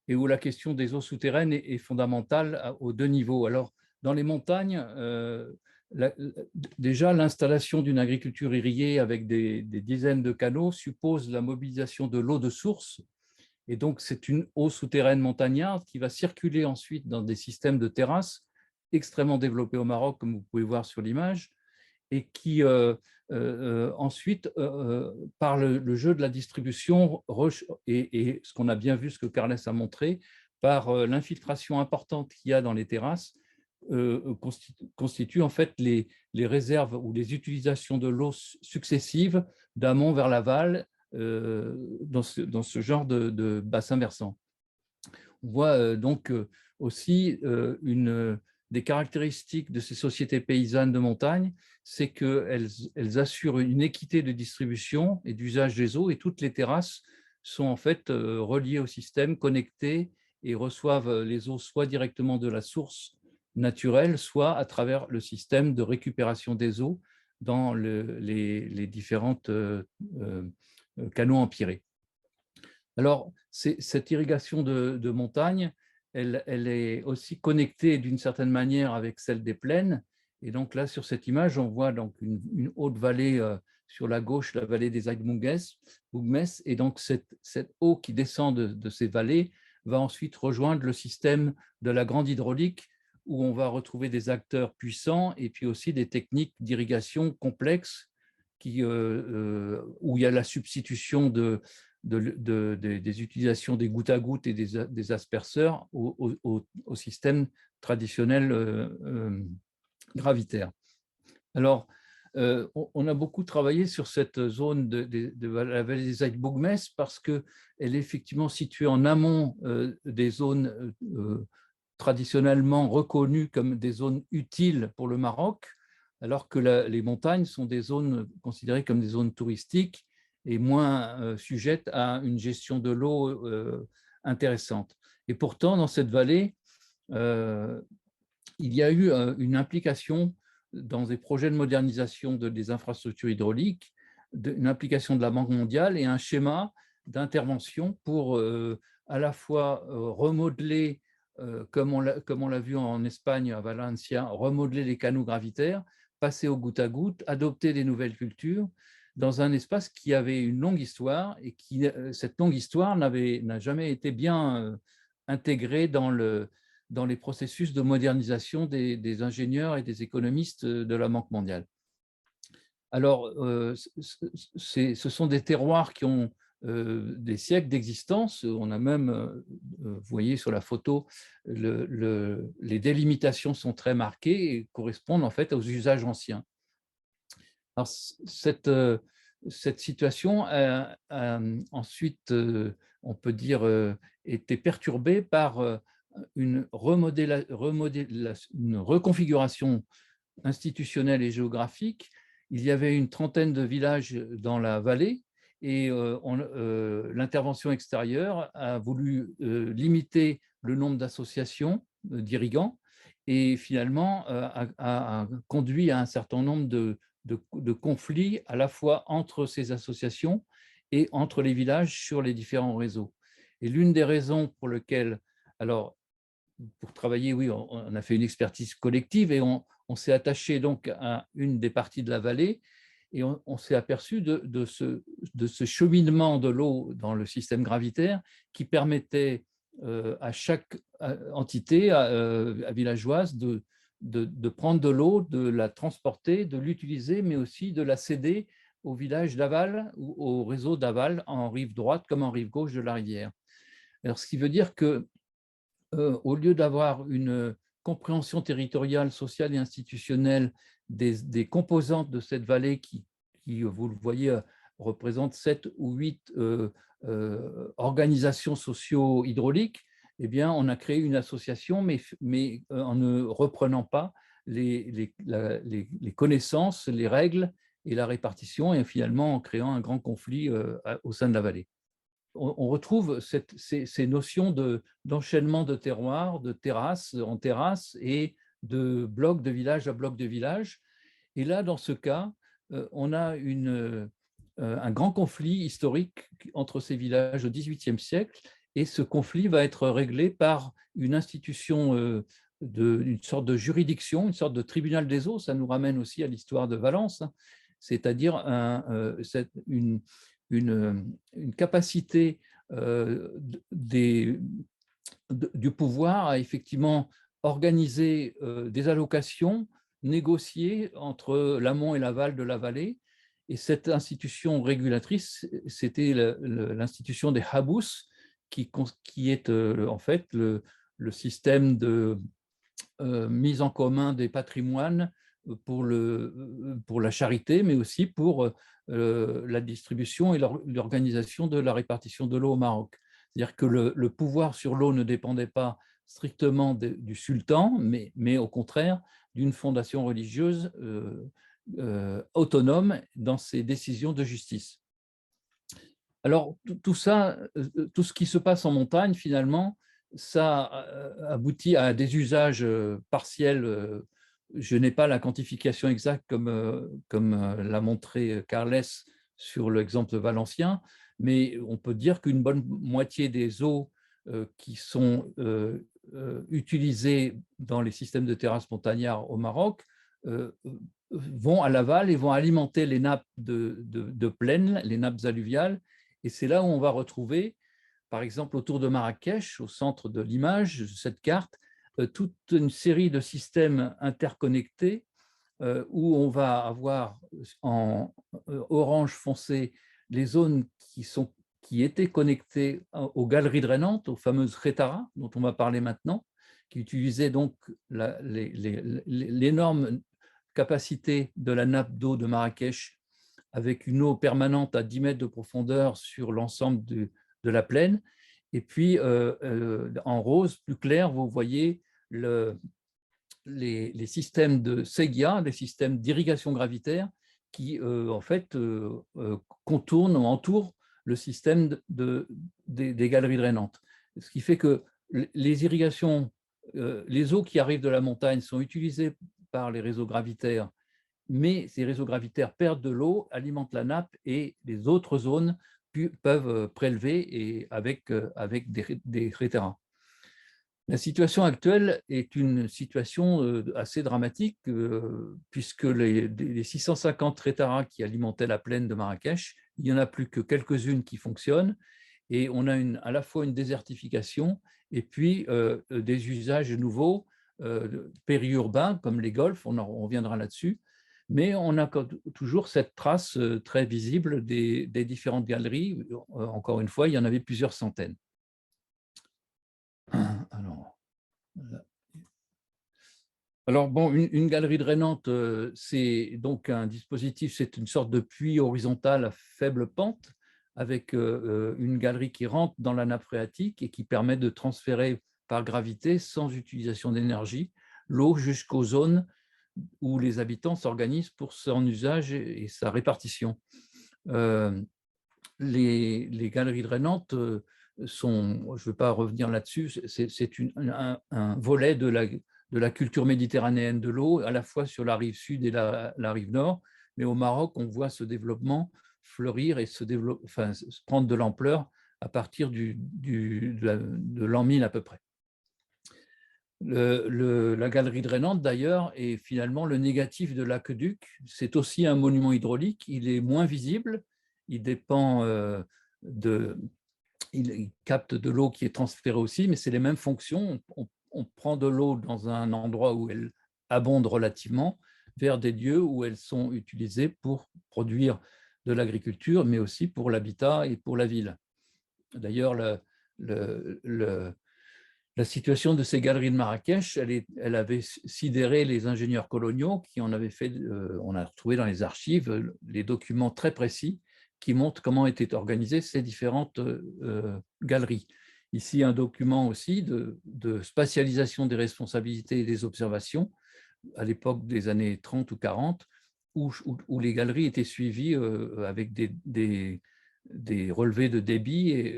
E: et où la question des eaux souterraines est fondamentale aux deux niveaux. Alors, dans les montagnes, déjà l'installation d'une agriculture irriguée avec des dizaines de canaux suppose la mobilisation de l'eau de source. Et donc, c'est une eau souterraine montagnarde qui va circuler ensuite dans des systèmes de terrasses extrêmement développés au Maroc, comme vous pouvez voir sur l'image, et qui ensuite, par le jeu de la distribution et ce qu'on a bien vu, ce que Carles a montré, par l'infiltration importante qu'il y a dans les terrasses, constitue en fait les réserves ou les utilisations de l'eau successives d'amont vers l'aval dans ce genre de bassin versant. On voit donc aussi des caractéristiques de ces sociétés paysannes de montagne, c'est qu'elles assurent une équité de distribution et d'usage des eaux, et toutes les terrasses sont en fait reliées au système, connectées, et reçoivent les eaux soit directement de la source naturelle, soit à travers le système de récupération des eaux dans les différentes canaux empirés. Alors, cette irrigation de montagne, elle est aussi connectée d'une certaine manière avec celle des plaines. Et donc là, sur cette image, on voit donc une haute vallée sur la gauche, la vallée des Aigbougmes. Et donc, cette eau qui descend de ces vallées va ensuite rejoindre le système de la grande hydraulique, où on va retrouver des acteurs puissants et puis aussi des techniques d'irrigation complexes où il y a la substitution des utilisations des gouttes à gouttes et des asperceurs au système traditionnel gravitaire. Alors, on a beaucoup travaillé sur cette zone de la vallée des Aigbougmes parce qu'elle est effectivement située en amont des zones traditionnellement reconnues comme des zones utiles pour le Maroc, alors que les montagnes sont des zones considérées comme des zones touristiques et moins sujettes à une gestion de l'eau intéressante. Et pourtant, dans cette vallée, il y a eu une implication dans des projets de modernisation des infrastructures hydrauliques, une implication de la Banque mondiale et un schéma d'intervention pour à la fois remodeler, comme on l'a vu en Espagne, à Valencia, remodeler les canaux gravitaires, passer au goutte à goutte, adopter des nouvelles cultures, dans un espace qui avait une longue histoire et cette longue histoire n'a jamais été bien intégrée dans les processus de modernisation des ingénieurs et des économistes de la Banque mondiale. Alors, ce sont des terroirs qui ont des siècles d'existence. On a même, vous voyez sur la photo, les délimitations sont très marquées et correspondent en fait aux usages anciens. Alors, cette situation a ensuite, on peut dire, été perturbée par une reconfiguration institutionnelle et géographique. Il y avait une trentaine de villages dans la vallée et l'intervention extérieure a voulu limiter le nombre d'associations d'irrigants et finalement a conduit à un certain nombre de conflits à la fois entre ces associations et entre les villages sur les différents réseaux. Et l'une des raisons pour lesquelles, alors pour travailler, oui, on a fait une expertise collective et on s'est attaché donc à une des parties de la vallée et on s'est aperçu de ce cheminement de l'eau dans le système gravitaire qui permettait à chaque entité villageoise de prendre de l'eau, de la transporter, de l'utiliser, mais aussi de la céder au village d'aval ou au réseau d'aval en rive droite comme en rive gauche de la rivière. Alors, ce qui veut dire que au lieu d'avoir une compréhension territoriale, sociale et institutionnelle des composantes de cette vallée qui, vous le voyez, représente 7 ou 8 organisations socio-hydrauliques, eh bien, on a créé une association, mais en ne reprenant pas les connaissances, les règles et la répartition, et finalement en créant un grand conflit au sein de la vallée. On retrouve ces notions d'enchaînement de terroirs, de terrasse en terrasse et de bloc de village à bloc de village. Et là, dans ce cas, on a un grand conflit historique entre ces villages au XVIIIe siècle, et ce conflit va être réglé par une institution, une sorte de juridiction, une sorte de tribunal des eaux. Ça nous ramène aussi à l'histoire de Valence, c'est-à-dire une capacité du pouvoir à effectivement organiser des allocations négocier entre l'amont et l'aval de la vallée. Et cette institution régulatrice, c'était l'institution des Habous, qui est en fait le système de mise en commun des patrimoines pour la charité, mais aussi pour la distribution et l'organisation de la répartition de l'eau au Maroc. C'est-à-dire que le pouvoir sur l'eau ne dépendait pas strictement du sultan, mais au contraire d'une fondation religieuse autonome dans ses décisions de justice. Alors, tout ça, tout ce qui se passe en montagne, finalement, ça aboutit à des usages partiels. Je n'ai pas la quantification exacte comme l'a montré Carles sur l'exemple valencien, mais on peut dire qu'une bonne moitié des eaux qui sont utilisées dans les systèmes de terrasses montagnards au Maroc vont à l'aval et vont alimenter les nappes de plaine, les nappes alluviales. Et c'est là où on va retrouver, par exemple, autour de Marrakech, au centre de l'image de cette carte, toute une série de systèmes interconnectés où on va avoir en orange foncé les zones qui étaient connectées aux galeries drainantes, aux fameuses Khetara, dont on va parler maintenant, qui utilisaient donc l'énorme capacité de la nappe d'eau de Marrakech avec une eau permanente à 10 mètres de profondeur sur l'ensemble de la plaine. Et puis, en rose, plus clair, vous voyez les systèmes de Séguia, les systèmes d'irrigation gravitaire qui, en fait, contournent ou entourent le système des galeries drainantes. Ce qui fait que les irrigations, les eaux qui arrivent de la montagne sont utilisées par les réseaux gravitaires, mais ces réseaux gravitaires perdent de l'eau, alimentent la nappe et les autres zones peuvent prélever et avec des crétérins. La situation actuelle est une situation assez dramatique puisque les 650 crétérins qui alimentaient la plaine de Marrakech, il n'y en a plus que quelques-unes qui fonctionnent et on a à la fois une désertification et puis des usages nouveaux périurbains comme les golfs, on reviendra là-dessus. Mais on a toujours cette trace très visible des différentes galeries. Encore une fois, il y en avait plusieurs centaines. Alors bon, une galerie drainante, c'est donc un dispositif, c'est une sorte de puits horizontal à faible pente avec une galerie qui rentre dans la nappe phréatique et qui permet de transférer par gravité, sans utilisation d'énergie, l'eau jusqu'aux zones où les habitants s'organisent pour son usage et sa répartition. Les galeries drainantes sont, je ne veux pas revenir là-dessus, c'est un volet de la culture méditerranéenne de l'eau, à la fois sur la rive sud et la rive nord, mais au Maroc, on voit ce développement fleurir et prendre de l'ampleur à partir de l'an 1000 à peu près. La galerie drainante, d'ailleurs, est finalement le négatif de l'aqueduc. C'est aussi un monument hydraulique. Il est moins visible. Il dépend il capte de l'eau qui est transférée aussi, mais c'est les mêmes fonctions. On prend de l'eau dans un endroit où elle abonde relativement vers des lieux où elles sont utilisées pour produire de l'agriculture, mais aussi pour l'habitat et pour la ville. D'ailleurs, la situation de ces galeries de Marrakech, elle avait sidéré les ingénieurs coloniaux qui en avaient fait, on a retrouvé dans les archives les documents très précis qui montrent comment étaient organisées ces différentes galeries. Ici, un document aussi de spatialisation des responsabilités et des observations à l'époque des années 30 ou 40, où les galeries étaient suivies avec des relevés de débit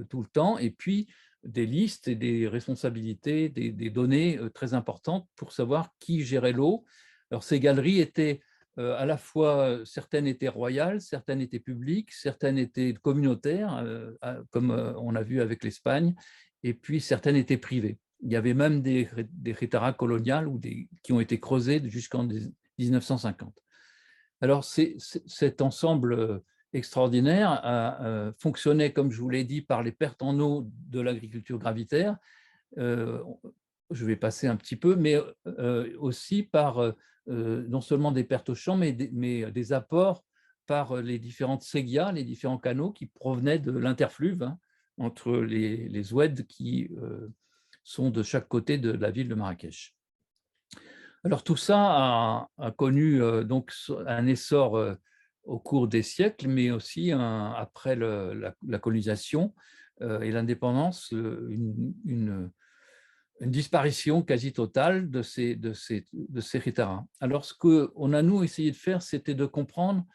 E: tout le temps, et puis des listes et des responsabilités, des données très importantes pour savoir qui gérait l'eau. Alors, ces galeries étaient à la fois, certaines étaient royales, certaines étaient publiques, certaines étaient communautaires, comme on a vu avec l'Espagne, et puis certaines étaient privées. Il y avait même des crétères coloniales qui ont été creusés jusqu'en 1950. Alors, cet ensemble extraordinaire fonctionnait, comme je vous l'ai dit, par les pertes en eau de l'agriculture gravitaire. je vais passer un petit peu, mais aussi par non seulement des pertes au champ, mais des apports par les différentes ségias, les différents canaux qui provenaient de l'interfluve, hein, entre les oueds qui sont de chaque côté de la ville de Marrakech. Alors tout ça a connu donc un essor au cours des siècles, mais aussi après la colonisation et l'indépendance, une disparition quasi totale de ces Hétaras. Alors ce qu'on a nous essayé de faire, c'était de comprendre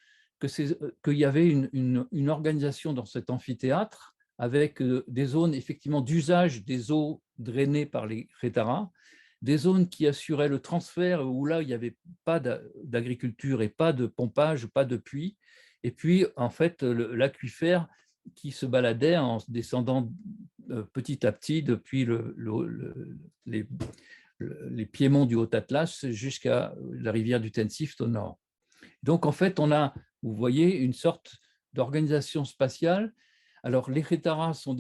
E: qu'il y avait une organisation dans cet amphithéâtre avec des zones effectivement d'usage des eaux drainées par les Hétaras, des zones qui assuraient le transfert où là il n'y avait pas d'agriculture et pas de pompage, pas de puits, et puis en fait l'aquifère qui se baladait en descendant petit à petit depuis les piémonts du Haut-Atlas jusqu'à la rivière du Tensift au nord. Donc en fait on a, vous voyez, une sorte d'organisation spatiale. Alors, les Hétaras sont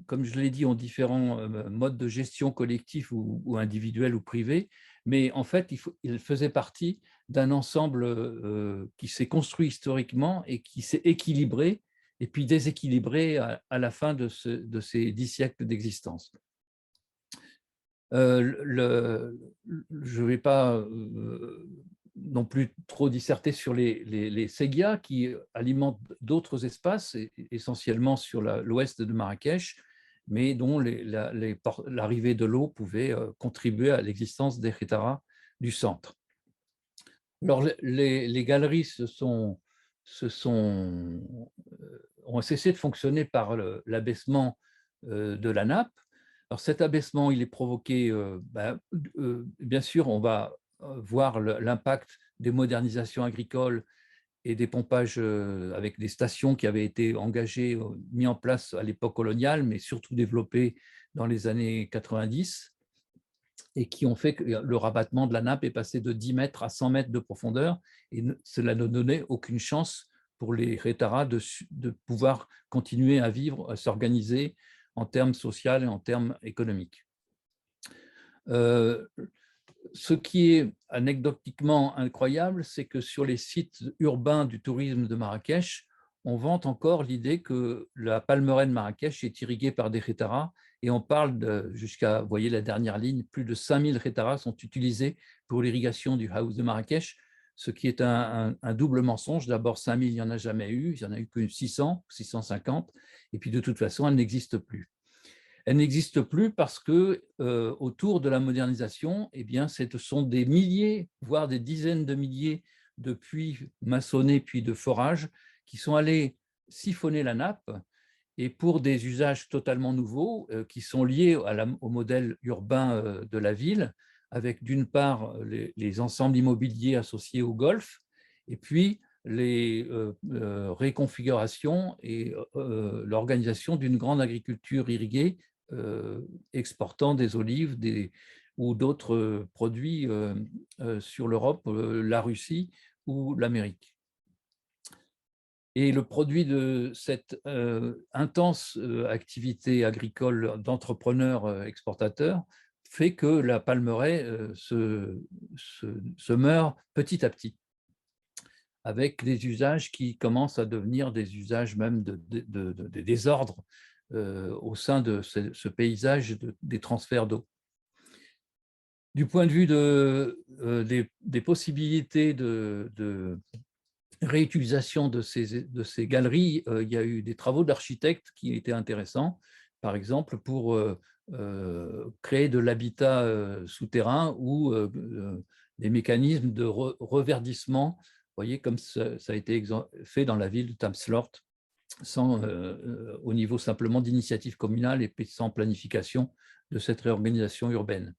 E: comme je l'ai dit, ont différents modes de gestion collectifs ou individuels ou privés, mais en fait, ils faisaient partie d'un ensemble qui s'est construit historiquement et qui s'est équilibré et puis déséquilibré à la fin de ces 10 siècles d'existence. Je ne vais pas non plus trop disserter sur les ségias qui alimentent d'autres espaces, essentiellement sur l'ouest de Marrakech, mais dont l'arrivée de l'eau pouvait contribuer à l'existence des Hétaras du centre. Alors, les galeries ont cessé de fonctionner par l'abaissement de la nappe. Alors, cet abaissement, il est provoqué, bien sûr, on va voir l'impact des modernisations agricoles et des pompages avec des stations qui avaient été engagées, mis en place à l'époque coloniale, mais surtout développées dans les années 90, et qui ont fait que le rabattement de la nappe est passé de 10 mètres à 100 mètres de profondeur, et cela ne donnait aucune chance pour les Hétaras de pouvoir continuer à vivre, à s'organiser en termes sociaux et en termes économiques. Ce qui est anecdotiquement incroyable, c'est que sur les sites urbains du tourisme de Marrakech, on vante encore l'idée que la palmeraie de Marrakech est irriguée par des Hétaras, et on parle jusqu'à, vous voyez la dernière ligne, plus de 5000 Hétaras sont utilisés pour l'irrigation du Haouz de Marrakech, ce qui est un double mensonge. D'abord, 5000, il n'y en a jamais eu, il n'y en a eu que 600, 650, et puis de toute façon, elle n'existe plus. Elle n'existe plus parce que autour de la modernisation, eh bien, ce sont des milliers, voire des dizaines de milliers de puits maçonnés puis de forages qui sont allés siphonner la nappe, et pour des usages totalement nouveaux qui sont liés au modèle urbain de la ville, avec d'une part les ensembles immobiliers associés au golfe, et puis les réconfigurations et l'organisation d'une grande agriculture irriguée exportant des olives ou d'autres produits sur l'Europe, la Russie ou l'Amérique. Et le produit de cette intense activité agricole d'entrepreneurs exportateurs fait que la palmeraie se meurt petit à petit, avec des usages qui commencent à devenir des usages même de désordre au sein de ce paysage des transferts d'eau. Du point de vue des possibilités de réutilisation de ces galeries, il y a eu des travaux d'architectes qui étaient intéressants, par exemple pour créer de l'habitat souterrain ou des mécanismes de reverdissement, vous voyez, comme ça a été fait dans la ville de Tamslort, au niveau simplement d'initiative communale et sans planification de cette réorganisation urbaine.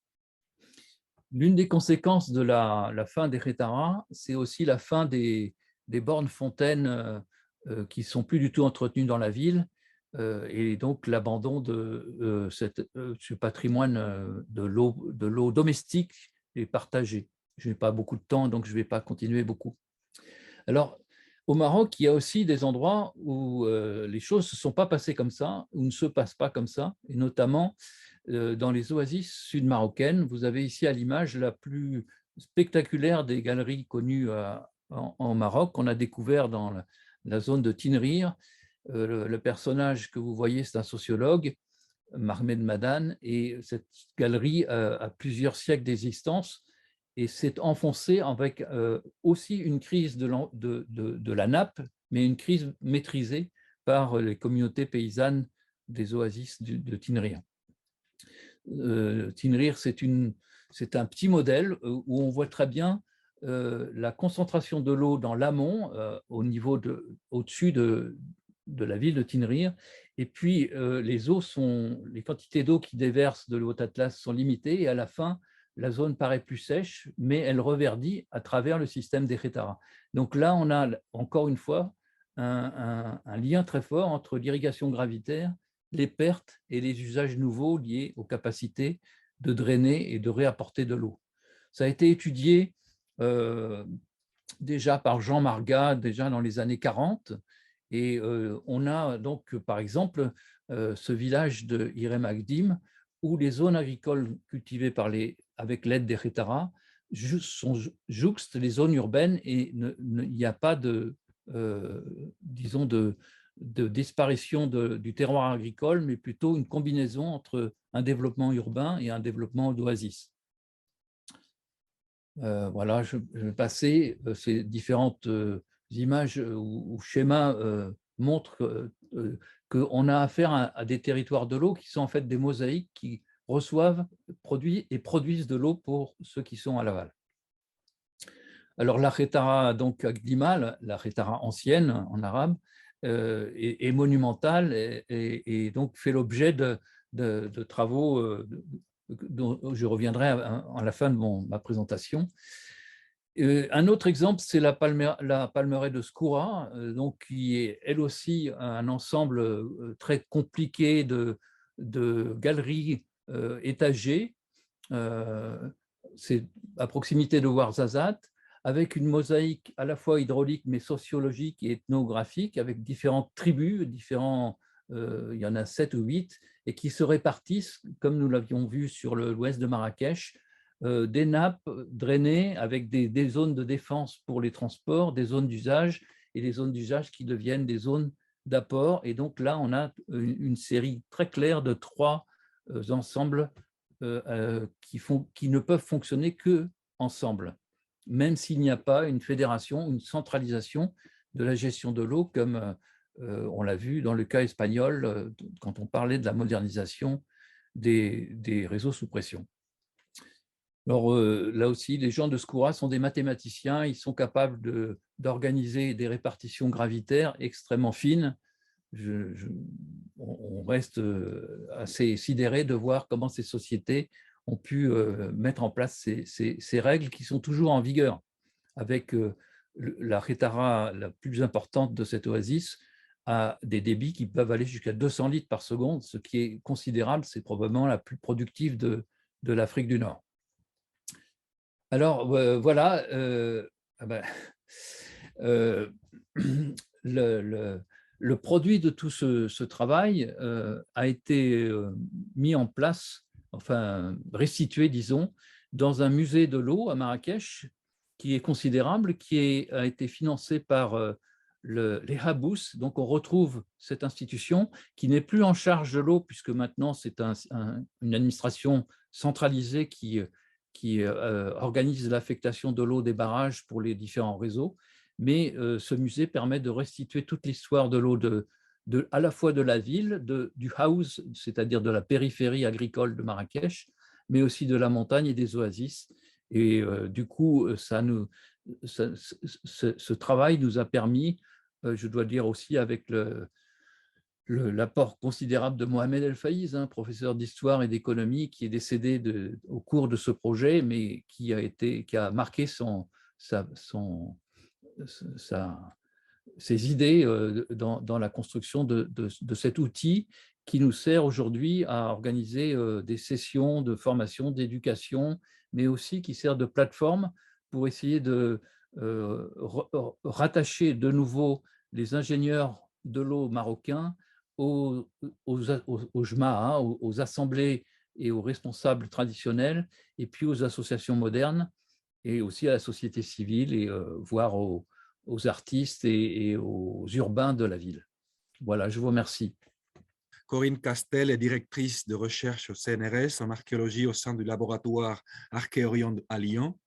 E: L'une des conséquences de la fin des Hétaras, c'est aussi la fin des bornes fontaines qui ne sont plus du tout entretenues dans la ville, et donc l'abandon de ce patrimoine de l'eau domestique et partagée. Je n'ai pas beaucoup de temps, donc je ne vais pas continuer beaucoup. Alors, Au Maroc, il y a aussi des endroits où les choses ne se sont pas passées comme ça, ou ne se passent pas comme ça, et notamment dans les oasis sud-marocaines. Vous avez ici à l'image la plus spectaculaire des galeries connues en Maroc, qu'on a découvert dans la zone de Tinrir. Le personnage que vous voyez, c'est un sociologue, Mohamed Madan, et cette galerie a plusieurs siècles d'existence et s'est enfoncée avec aussi une crise de la nappe, mais une crise maîtrisée par les communautés paysannes des oasis de Tinrir. Tinrir, c'est un petit modèle où on voit très bien la concentration de l'eau dans l'amont, au-dessus de la ville de Tinrir. Et puis, les quantités d'eau qui déversent de le Haut-Atlas sont limitées. Et à la fin, la zone paraît plus sèche, mais elle reverdit à travers le système des Khétara. Donc là, on a encore une fois un lien très fort entre l'irrigation gravitaire, les pertes et les usages nouveaux liés aux capacités de drainer et de réapporter de l'eau. Ça a été étudié déjà par Jean Marga, déjà dans les années 40, et on a donc, par exemple, ce village de Irem Agdim, où les zones agricoles cultivées avec l'aide des Khétara jouxtent les zones urbaines et il n'y a pas disons, de disparition du terroir agricole, mais plutôt une combinaison entre un développement urbain et un développement d'oasis. Voilà, je vais passer ces différentes images ou schémas montrent qu'on a affaire à des territoires de l'eau qui sont en fait des mosaïques qui reçoivent, produisent de l'eau pour ceux qui sont à l'aval. Alors la Khétara, donc Agdima, la Khétara ancienne en arabe, est monumentale et donc fait l'objet de travaux dont je reviendrai à la fin de ma présentation. Un autre exemple, c'est la palmeraie de Skoura, donc, qui est elle aussi un ensemble très compliqué de galeries étagées. C'est à proximité de Ouarzazate, avec une mosaïque à la fois hydraulique mais sociologique et ethnographique, avec différentes tribus, il y en a 7 ou 8, et qui se répartissent, comme nous l'avions vu sur l'ouest de Marrakech, des nappes drainées avec des zones de défense pour les transports, des zones d'usage, et des zones d'usage qui deviennent des zones d'apport. Et donc là, on a une série très claire de 3 ensembles qui ne peuvent fonctionner que ensemble, même s'il n'y a pas une fédération, une centralisation de la gestion de l'eau, comme on l'a vu dans le cas espagnol, quand on parlait de la modernisation des réseaux sous pression. Alors là aussi, les gens de Skoura sont des mathématiciens, ils sont capables d'organiser des répartitions gravitaires extrêmement fines. On reste assez sidéré de voir comment ces sociétés ont pu mettre en place ces règles qui sont toujours en vigueur, avec la Khétara la plus importante de cette oasis à des débits qui peuvent aller jusqu'à 200 litres par seconde, ce qui est considérable, c'est probablement la plus productive de l'Afrique du Nord. Alors voilà, le produit de tout ce travail a été mis en place, enfin restitué, disons, dans un musée de l'eau à Marrakech, qui est considérable, qui a été financé par les Habous. Donc on retrouve cette institution qui n'est plus en charge de l'eau, puisque maintenant c'est une administration centralisée qui organise l'affectation de l'eau des barrages pour les différents réseaux. Mais ce musée permet de restituer toute l'histoire de l'eau à la fois de la ville, du house, c'est-à-dire de la périphérie agricole de Marrakech, mais aussi de la montagne et des oasis. Et du coup, ce travail nous a permis, je dois dire aussi avec l'apport considérable de Mohamed El Faiz, professeur d'histoire et d'économie, qui est décédé au cours de ce projet, mais qui a marqué ses idées dans la construction de cet outil qui nous sert aujourd'hui à organiser des sessions de formation, d'éducation, mais aussi qui sert de plateforme pour essayer rattacher de nouveau les ingénieurs de l'eau marocains aux JMA, aux assemblées et aux responsables traditionnels, et puis aux associations modernes, et aussi à la société civile, et voire aux artistes et aux urbains de la ville. Voilà, je vous remercie.
A: Corinne Castel est directrice de recherche au CNRS en archéologie au sein du laboratoire Archéorion à Lyon.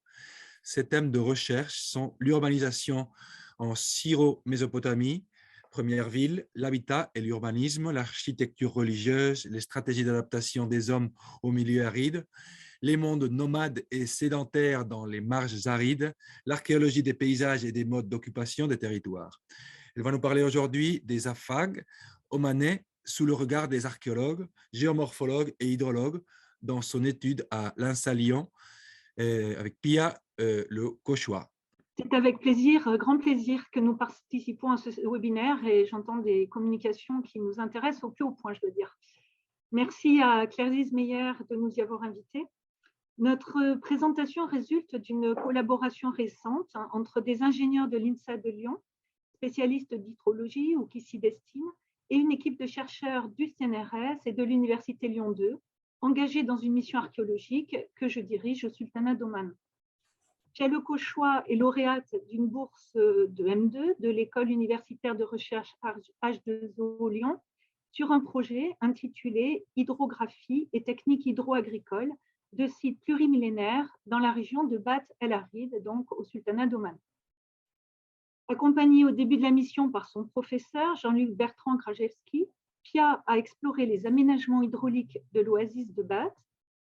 A: Ces thèmes de recherche sont l'urbanisation en Syro-Mésopotamie, première ville, l'habitat et l'urbanisme, l'architecture religieuse, les stratégies d'adaptation des hommes au milieu aride, les mondes nomades et sédentaires dans les marges arides, l'archéologie des paysages et des modes d'occupation des territoires. Elle va nous parler aujourd'hui des AFAG omanais sous le regard des archéologues, géomorphologues et hydrologues dans son étude à l'INSA Lyon avec Pia Le Cauchois.
F: C'est avec plaisir, grand plaisir que nous participons à ce webinaire et j'entends des communications qui nous intéressent au plus haut point, je dois dire. Merci à Claire-Lise Meyer de nous y avoir invités. Notre présentation résulte d'une collaboration récente entre des ingénieurs de l'INSA de Lyon, spécialistes d'hydrologie ou qui s'y destinent, et une équipe de chercheurs du CNRS et de l'Université Lyon 2, engagés dans une mission archéologique que je dirige au Sultanat d'Oman. Pia Le Cauchois est lauréate d'une bourse de M2 de l'école universitaire de recherche H2O Lyon sur un projet intitulé « Hydrographie et techniques hydro-agricoles de sites plurimillénaires dans la région de Bat El Arid, donc au Sultanat d'Oman ». Accompagnée au début de la mission par son professeur Jean-Luc Bertrand Krajewski, Pia a exploré les aménagements hydrauliques de l'oasis de Bat,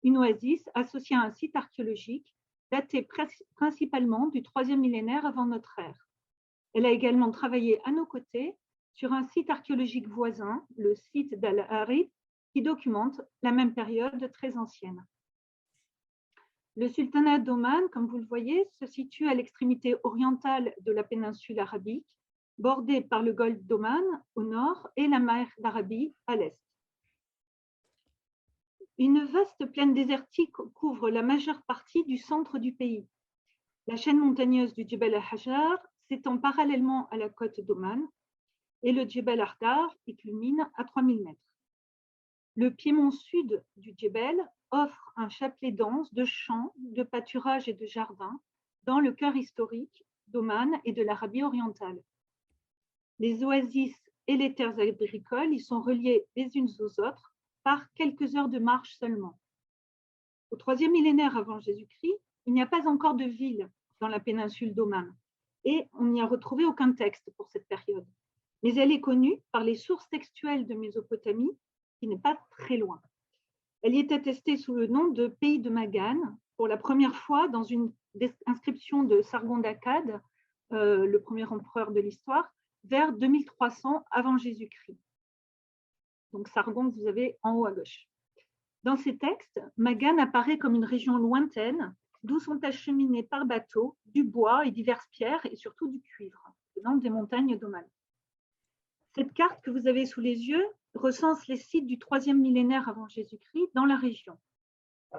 F: une oasis associée à un site archéologique daté principalement du 3e millénaire avant notre ère. Elle a également travaillé à nos côtés sur un site archéologique voisin, le site d'Al-Arid, qui documente la même période très ancienne. Le sultanat d'Oman, comme vous le voyez, se situe à l'extrémité orientale de la péninsule arabique, bordée par le golfe d'Oman au nord et la mer d'Arabie à l'est. Une vaste plaine désertique couvre la majeure partie du centre du pays. La chaîne montagneuse du Djebel al-Hajar s'étend parallèlement à la côte d'Oman et le Djebel Ardar y culmine à 3000 mètres. Le piémont sud du Djebel offre un chapelet dense de champs, de pâturages et de jardins dans le cœur historique d'Oman et de l'Arabie orientale. Les oasis et les terres agricoles y sont reliées les unes aux autres par quelques heures de marche seulement. Au 3e millénaire avant Jésus-Christ, il n'y a pas encore de ville dans la péninsule d'Oman et on n'y a retrouvé aucun texte pour cette période. Mais elle est connue par les sources textuelles de Mésopotamie, qui n'est pas très loin. Elle y est attestée sous le nom de pays de Magan, pour la première fois dans une inscription de Sargon d'Akkad, le premier empereur de l'histoire, vers 2300 avant Jésus-Christ. Donc Sargon, vous avez en haut à gauche. Dans ces textes, Magan apparaît comme une région lointaine, d'où sont acheminés par bateau du bois et diverses pierres, et surtout du cuivre, venant des montagnes d'Oman. Cette carte que vous avez sous les yeux recense les sites du 3e millénaire avant Jésus-Christ dans la région.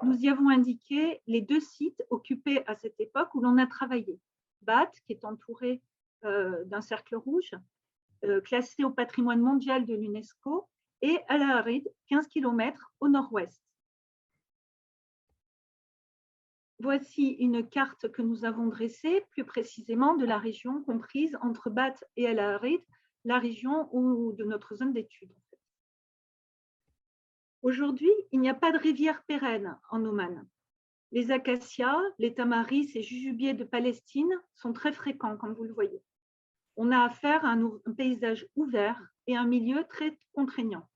F: Nous y avons indiqué les 2 sites occupés à cette époque où l'on a travaillé. Bat, qui est entouré d'un cercle rouge, classé au patrimoine mondial de l'UNESCO, et Al-Arid, 15 km au nord-ouest. Voici une carte que nous avons dressée, plus précisément de la région comprise entre Bat et Al-Arid, la région de notre zone d'étude. Aujourd'hui, il n'y a pas de rivière pérenne en Oman. Les acacias, les tamaris et jujubiers de Palestine sont très fréquents, comme vous le voyez. On a affaire à un paysage ouvert et un milieu très contraignant.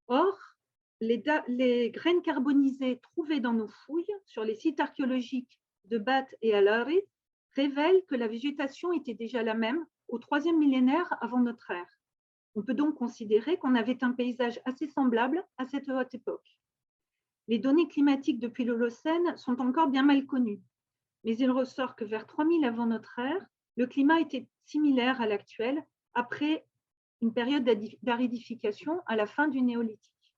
F: Or, les graines carbonisées trouvées dans nos fouilles sur les sites archéologiques de Bat et Al-Arid révèlent que la végétation était déjà la même au 3e millénaire avant notre ère. On peut donc considérer qu'on avait un paysage assez semblable à cette haute époque. Les données climatiques depuis l'Holocène sont encore bien mal connues, mais il ressort que vers 3000 avant notre ère, le climat était similaire à l'actuel après une période d'aridification à la fin du néolithique.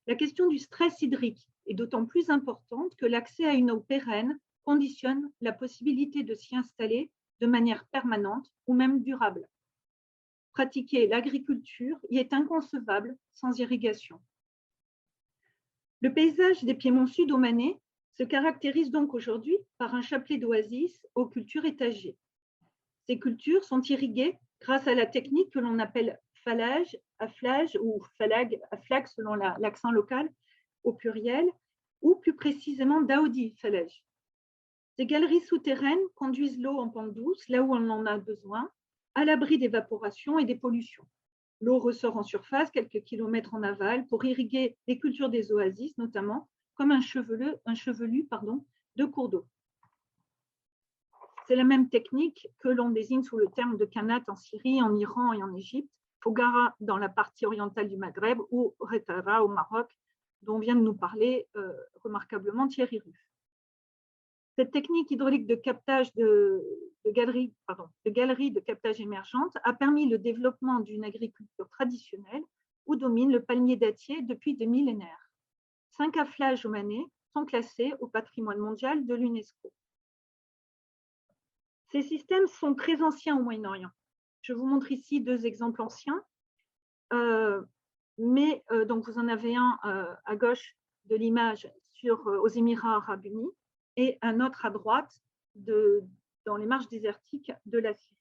F: La question du stress hydrique est d'autant plus importante que l'accès à une eau pérenne conditionne la possibilité de s'y installer de manière permanente ou même durable. Pratiquer l'agriculture y est inconcevable sans irrigation. Le paysage des piémonts sud-omanais se caractérise donc aujourd'hui par un chapelet d'oasis aux cultures étagées. Ces cultures sont irriguées grâce à la technique que l'on appelle falage, afflage ou falag, aflag selon l'accent local au pluriel, ou plus précisément daoudi falage. Ces galeries souterraines conduisent l'eau en pente douce, là où on en a besoin, à l'abri d'évaporation et des pollutions. L'eau ressort en surface quelques kilomètres en aval pour irriguer les cultures des oasis, notamment comme un chevelu de cours d'eau. C'est la même technique que l'on désigne sous le terme de Kanat en Syrie, en Iran et en Égypte, Fogara dans la partie orientale du Maghreb ou Retara au Maroc, dont vient de nous parler remarquablement Thierry Ruff. Cette technique hydraulique de captage de galeries de captage émergentes a permis le développement d'une agriculture traditionnelle où domine le palmier dattier depuis des millénaires. 5 afflages omanais sont classés au patrimoine mondial de l'UNESCO. Ces systèmes sont très anciens au Moyen-Orient. Je vous montre ici 2 exemples anciens, donc vous en avez un à gauche de l'image aux Émirats arabes unis et un autre à droite dans les marges désertiques de la Syrie.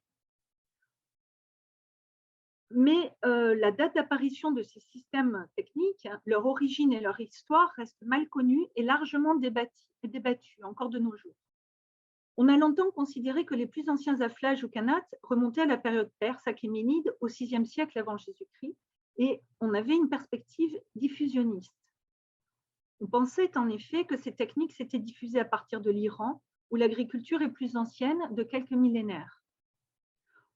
F: Mais la date d'apparition de ces systèmes techniques, leur origine et leur histoire restent mal connues et largement débattues encore de nos jours. On a longtemps considéré que les plus anciens afflages ou kanats remontaient à la période perse achéménide au VIe siècle avant Jésus-Christ, et on avait une perspective diffusionniste. On pensait en effet que ces techniques s'étaient diffusées à partir de l'Iran, où l'agriculture est plus ancienne de quelques millénaires.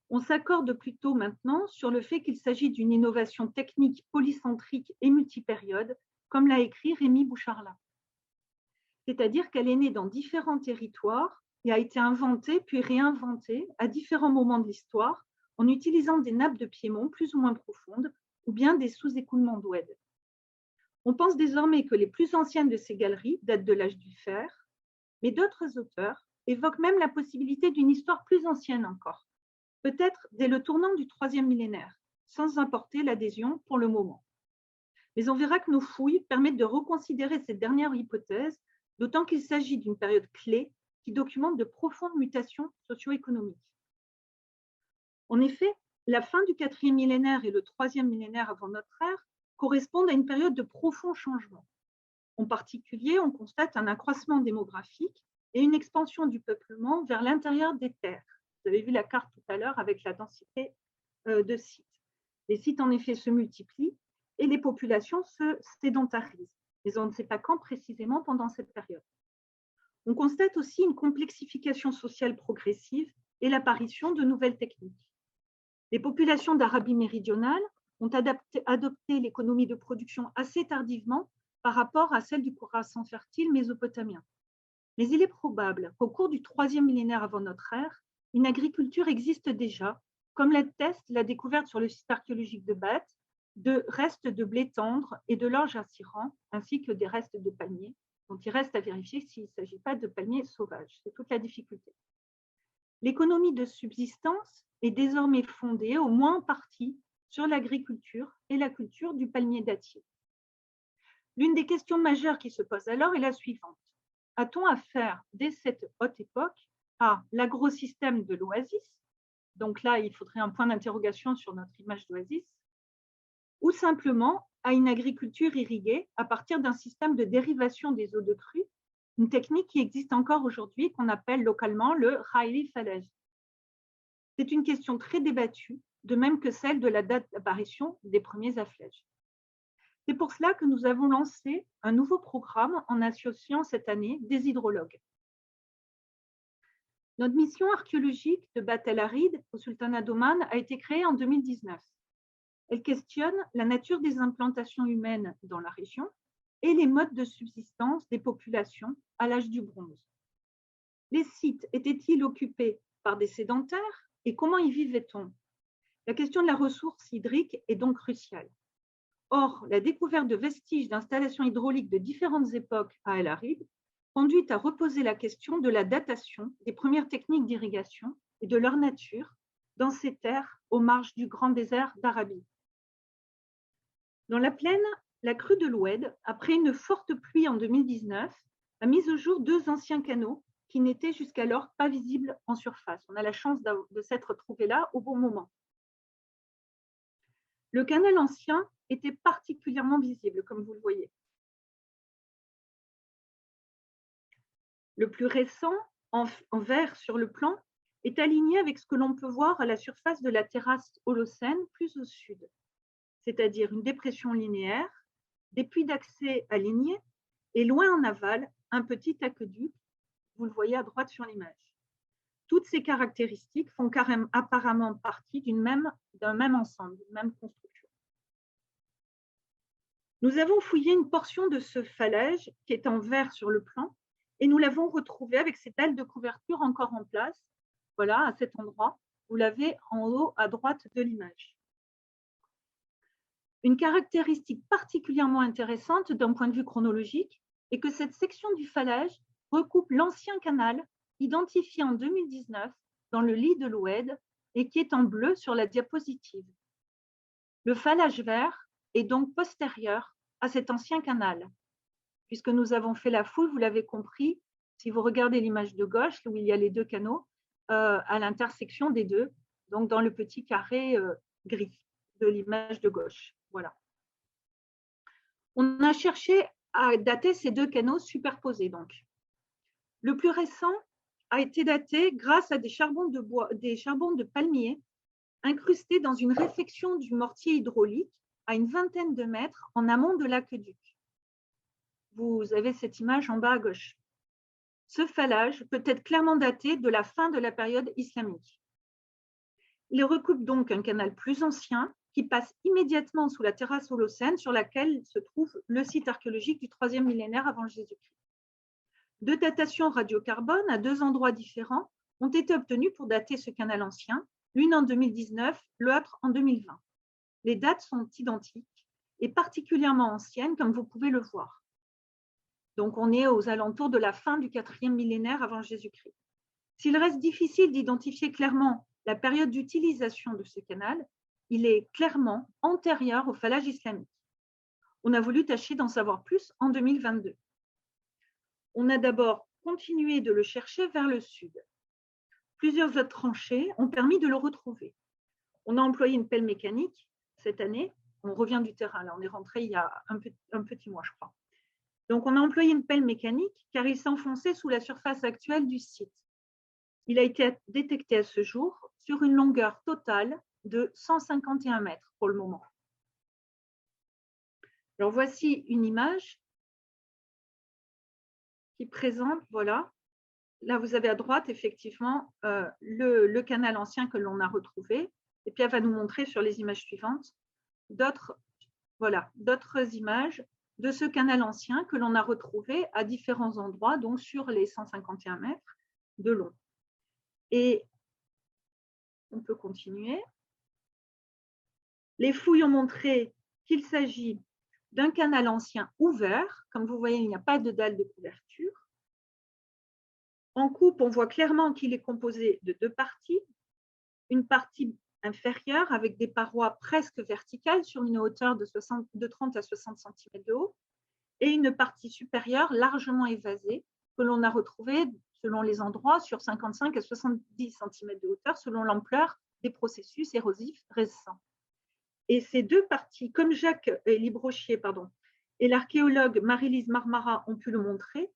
F: On s'accorde plutôt maintenant sur le fait qu'il s'agit d'une innovation technique polycentrique et multipériode, comme l'a écrit Rémi Boucharla. C'est-à-dire qu'elle est née dans différents territoires et a été inventée puis réinventée à différents moments de l'histoire en utilisant des nappes de piémont plus ou moins profondes ou bien des sous-écoulements d'oued. On pense désormais que les plus anciennes de ces galeries datent de l'âge du fer, mais d'autres auteurs évoquent même la possibilité d'une histoire plus ancienne encore, peut-être dès le tournant du 3e millénaire, sans apporter l'adhésion pour le moment. Mais on verra que nos fouilles permettent de reconsidérer cette dernière hypothèse, d'autant qu'il s'agit d'une période clé qui documente de profondes mutations socio-économiques. En effet, la fin du 4e millénaire et le 3e millénaire avant notre ère correspondent à une période de profonds changements. En particulier, on constate un accroissement démographique et une expansion du peuplement vers l'intérieur des terres. Vous avez vu la carte tout à l'heure avec la densité de sites. Les sites, en effet, se multiplient et les populations se sédentarisent. Mais on ne sait pas quand précisément pendant cette période. On constate aussi une complexification sociale progressive et l'apparition de nouvelles techniques. Les populations d'Arabie méridionale ont adopté l'économie de production assez tardivement par rapport à celle du croissant fertile mésopotamien. Mais il est probable qu'au cours du 3e millénaire avant notre ère, une agriculture existe déjà, comme l'atteste la découverte sur le site archéologique de Bath de restes de blé tendre et de l'orge à Siran, ainsi que des restes de palmiers, dont il reste à vérifier s'il ne s'agit pas de palmiers sauvages. C'est toute la difficulté. L'économie de subsistance est désormais fondée, au moins en partie, sur l'agriculture et la culture du palmier dattier. L'une des questions majeures qui se pose alors est la suivante. A-t-on affaire, dès cette haute époque, à l'agrosystème de l'oasis? Donc là, il faudrait un point d'interrogation sur notre image d'oasis, ou simplement à une agriculture irriguée à partir d'un système de dérivation des eaux de crue, une technique qui existe encore aujourd'hui, qu'on appelle localement le Khaili Falaj. C'est une question très débattue, de même que celle de la date d'apparition des premiers afflages. C'est pour cela que nous avons lancé un nouveau programme en associant cette année des hydrologues. Notre mission archéologique de Bat El Harid au Sultanat d'Oman a été créée en 2019. Elle questionne la nature des implantations humaines dans la région et les modes de subsistance des populations à l'âge du bronze. Les sites étaient-ils occupés par des sédentaires et comment y vivait-on? La question de la ressource hydrique est donc cruciale. Or, la découverte de vestiges d'installations hydrauliques de différentes époques à El Harid conduit à reposer la question de la datation des premières techniques d'irrigation et de leur nature dans ces terres aux marges du grand désert d'Arabie. Dans la plaine, la crue de l'Oued, après une forte pluie en 2019, a mis au jour 2 anciens canaux qui n'étaient jusqu'alors pas visibles en surface. On a la chance de s'être trouvés là au bon moment. Le canal ancien était particulièrement visible, comme vous le voyez. Le plus récent, en vert sur le plan, est aligné avec ce que l'on peut voir à la surface de la terrasse Holocène, plus au sud, c'est-à-dire une dépression linéaire, des puits d'accès alignés et loin en aval, un petit aqueduc, vous le voyez à droite sur l'image. Toutes ces caractéristiques font apparemment partie d'un même ensemble, d'une même construction. Nous avons fouillé une portion de ce phallage qui est en vert sur le plan et nous l'avons retrouvé avec ces dalles de couverture encore en place. Voilà, à cet endroit, vous l'avez en haut à droite de l'image. Une caractéristique particulièrement intéressante d'un point de vue chronologique est que cette section du phallage recoupe l'ancien canal identifié en 2019 dans le lit de l'Oued et qui est en bleu sur la diapositive. Le phallage vert est donc postérieur à cet ancien canal. Puisque nous avons fait la fouille, vous l'avez compris, si vous regardez l'image de gauche, où il y a les 2 canaux, à l'intersection des deux, donc dans le petit carré gris de l'image de gauche. Voilà. On a cherché à dater ces 2 canaux superposés. Donc. Le plus récent a été daté grâce à des charbons de palmier incrustés dans une réfection du mortier hydraulique à une vingtaine de mètres en amont de l'aqueduc. Vous avez cette image en bas à gauche. Ce phallage peut être clairement daté de la fin de la période islamique. Il recoupe donc un canal plus ancien qui passe immédiatement sous la terrasse Holocène sur laquelle se trouve le site archéologique du 3e millénaire avant Jésus-Christ. 2 datations radiocarbone à 2 endroits différents ont été obtenues pour dater ce canal ancien, l'une en 2019, l'autre en 2020. Les dates sont identiques et particulièrement anciennes, comme vous pouvez le voir. Donc, on est aux alentours de la fin du 4e millénaire avant Jésus-Christ. S'il reste difficile d'identifier clairement la période d'utilisation de ce canal, il est clairement antérieur au phallage islamique. On a voulu tâcher d'en savoir plus en 2022. On a d'abord continué de le chercher vers le sud. Plusieurs autres tranchées ont permis de le retrouver. On a employé une pelle mécanique cette année. On revient du terrain, là, on est rentré il y a un petit mois, je crois. Donc, on a employé une pelle mécanique car il s'enfonçait sous la surface actuelle du site. Il a été détecté à ce jour sur une longueur totale de 151 mètres pour le moment. Alors, voici une image qui présente, voilà, là vous avez à droite effectivement le canal ancien que l'on a retrouvé, et puis elle va nous montrer sur les images suivantes d'autres images de ce canal ancien que l'on a retrouvé à différents endroits, donc sur les 151 mètres de long. Et on peut continuer. Les fouilles ont montré qu'il s'agit d'un canal ancien ouvert. Comme vous voyez, il n'y a pas de dalle de couverture. En coupe, on voit clairement qu'il est composé de 2 parties. Une partie inférieure avec des parois presque verticales sur une hauteur de 30 à 60 cm de haut et une partie supérieure largement évasée que l'on a retrouvée selon les endroits sur 55 à 70 cm de hauteur selon l'ampleur des processus érosifs récents. Et ces 2 parties, comme Jacques Librochier et l'archéologue Marie-Lise Marmara ont pu le montrer,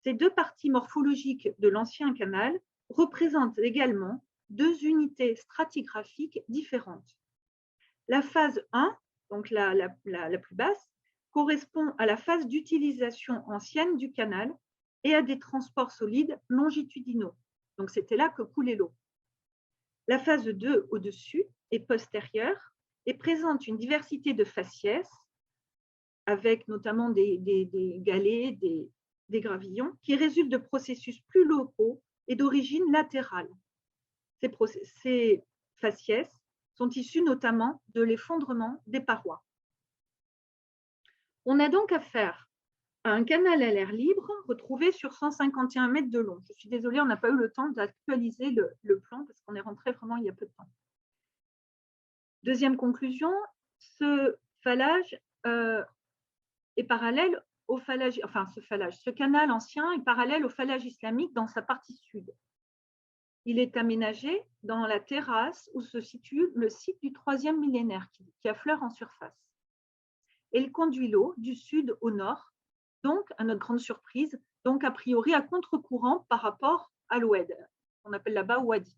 F: ces 2 parties morphologiques de l'ancien canal représentent également 2 unités stratigraphiques différentes. La phase 1, donc la plus basse, correspond à la phase d'utilisation ancienne du canal et à des transports solides longitudinaux. Donc, c'était là que coulait l'eau. La phase 2, au-dessus, est postérieure et présente une diversité de faciès, avec notamment des galets, des gravillons, qui résultent de processus plus locaux et d'origine latérale. Ces faciès sont issus notamment de l'effondrement des parois. On a donc affaire un canal à l'air libre retrouvé sur 151 mètres de long. Je suis désolée, on n'a pas eu le temps d'actualiser le plan parce qu'on est rentré vraiment il y a peu de temps. Deuxième conclusion, ce phallage est parallèle au phallage, enfin ce canal ancien est parallèle au phallage islamique dans sa partie sud. Il est aménagé dans la terrasse où se situe le site du 3e millénaire qui affleure en surface. Et il conduit l'eau du sud au nord, donc, à notre grande surprise, donc a priori à contre-courant par rapport à l'Oued, qu'on appelle là-bas Ouadi.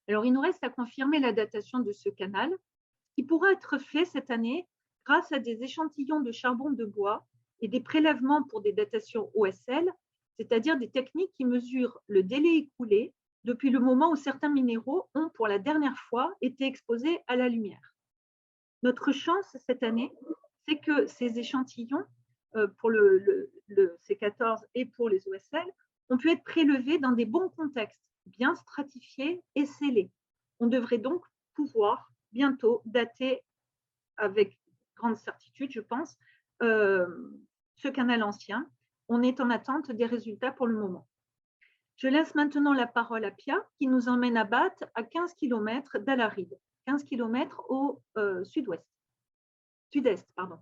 F: Alors, il nous reste à confirmer la datation de ce canal, qui pourra être fait cette année grâce à des échantillons de charbon de bois et des prélèvements pour des datations OSL, c'est-à-dire des techniques qui mesurent le délai écoulé depuis le moment où certains minéraux ont pour la dernière fois été exposés à la lumière. Notre chance cette année, c'est que ces échantillons pour le C14 et pour les OSL ont pu être prélevés dans des bons contextes, bien stratifiés et scellés. On devrait donc pouvoir bientôt dater avec grande certitude, je pense, ce canal ancien. On est en attente des résultats pour le moment. Je laisse maintenant la parole à Pia, qui nous emmène à Bat, à 15 km d'Al-Arid, 15 km au sud-est. Pardon.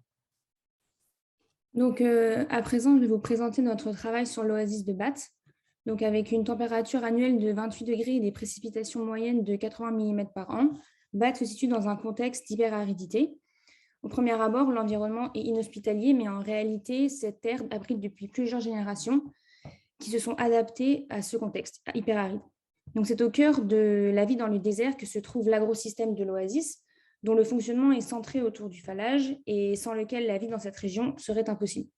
G: Donc, à présent, je vais vous présenter notre travail sur l'oasis de Bat. Donc, avec une température annuelle de 28 degrés et des précipitations moyennes de 80 mm par an, Bat se situe dans un contexte d'hyperaridité. Au premier abord, l'environnement est inhospitalier, mais en réalité, cette terre abrite depuis plusieurs générations qui se sont adaptées à ce contexte hyperaride. Donc, c'est au cœur de la vie dans le désert que se trouve l'agrosystème de l'oasis, dont le fonctionnement est centré autour du phallage et sans lequel la vie dans cette région serait impossible.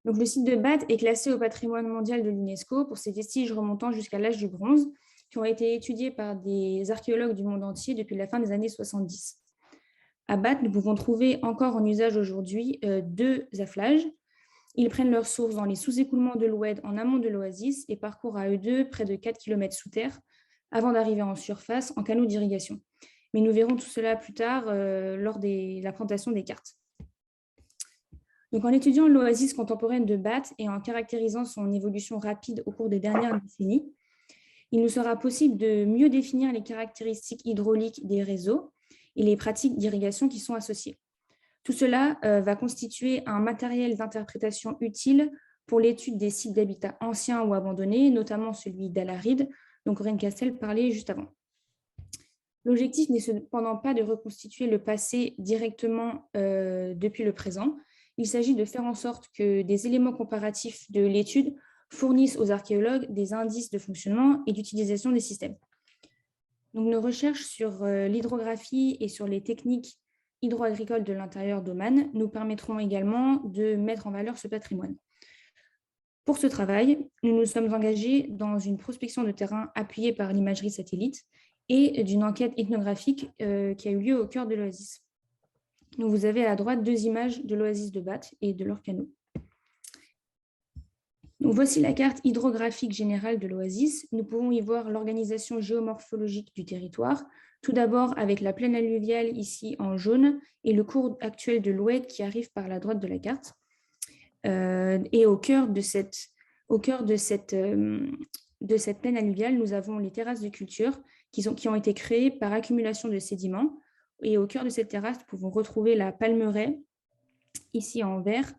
G: Donc, le site de Bat est classé au patrimoine mondial de l'UNESCO pour ses vestiges remontant jusqu'à l'âge du bronze, qui ont été étudiés par des archéologues du monde entier depuis la fin des années 70. À Bat, nous pouvons trouver encore en usage aujourd'hui 2 afflages. Ils prennent leur source dans les sous-écoulements de l'Oued en amont de l'oasis et parcourent à eux deux près de 4 km sous terre avant d'arriver en surface en canaux d'irrigation. Mais nous verrons tout cela plus tard lors de la présentation des cartes. Donc, en étudiant l'oasis contemporaine de Bat et en caractérisant son évolution rapide au cours des dernières décennies, il nous sera possible de mieux définir les caractéristiques hydrauliques des réseaux et les pratiques d'irrigation qui sont associées. Tout cela va constituer un matériel d'interprétation utile pour l'étude des sites d'habitat anciens ou abandonnés, notamment celui d'Al-Arid, dont Corinne Castel parlait juste avant. L'objectif n'est cependant pas de reconstituer le passé directement depuis le présent. Il s'agit de faire en sorte que des éléments comparatifs de l'étude fournissent aux archéologues des indices de fonctionnement et d'utilisation des systèmes. Donc, nos recherches sur l'hydrographie et sur les techniques hydro-agricoles de l'intérieur d'Oman nous permettront également de mettre en valeur ce patrimoine. Pour ce travail, nous nous sommes engagés dans une prospection de terrain appuyée par l'imagerie satellite et d'une enquête ethnographique qui a eu lieu au cœur de l'oasis. Donc, vous avez à la droite 2 images de l'oasis de Bat et de leurs canaux. Donc, voici la carte hydrographique générale de l'oasis. Nous pouvons y voir l'organisation géomorphologique du territoire, tout d'abord avec la plaine alluviale ici en jaune et le cours actuel de l'Oued qui arrive par la droite de la carte. Et au cœur de cette plaine alluviale, nous avons les terrasses de culture qui ont été créées par accumulation de sédiments. Et au cœur de cette terrasse, nous pouvons retrouver la palmeraie, ici en vert,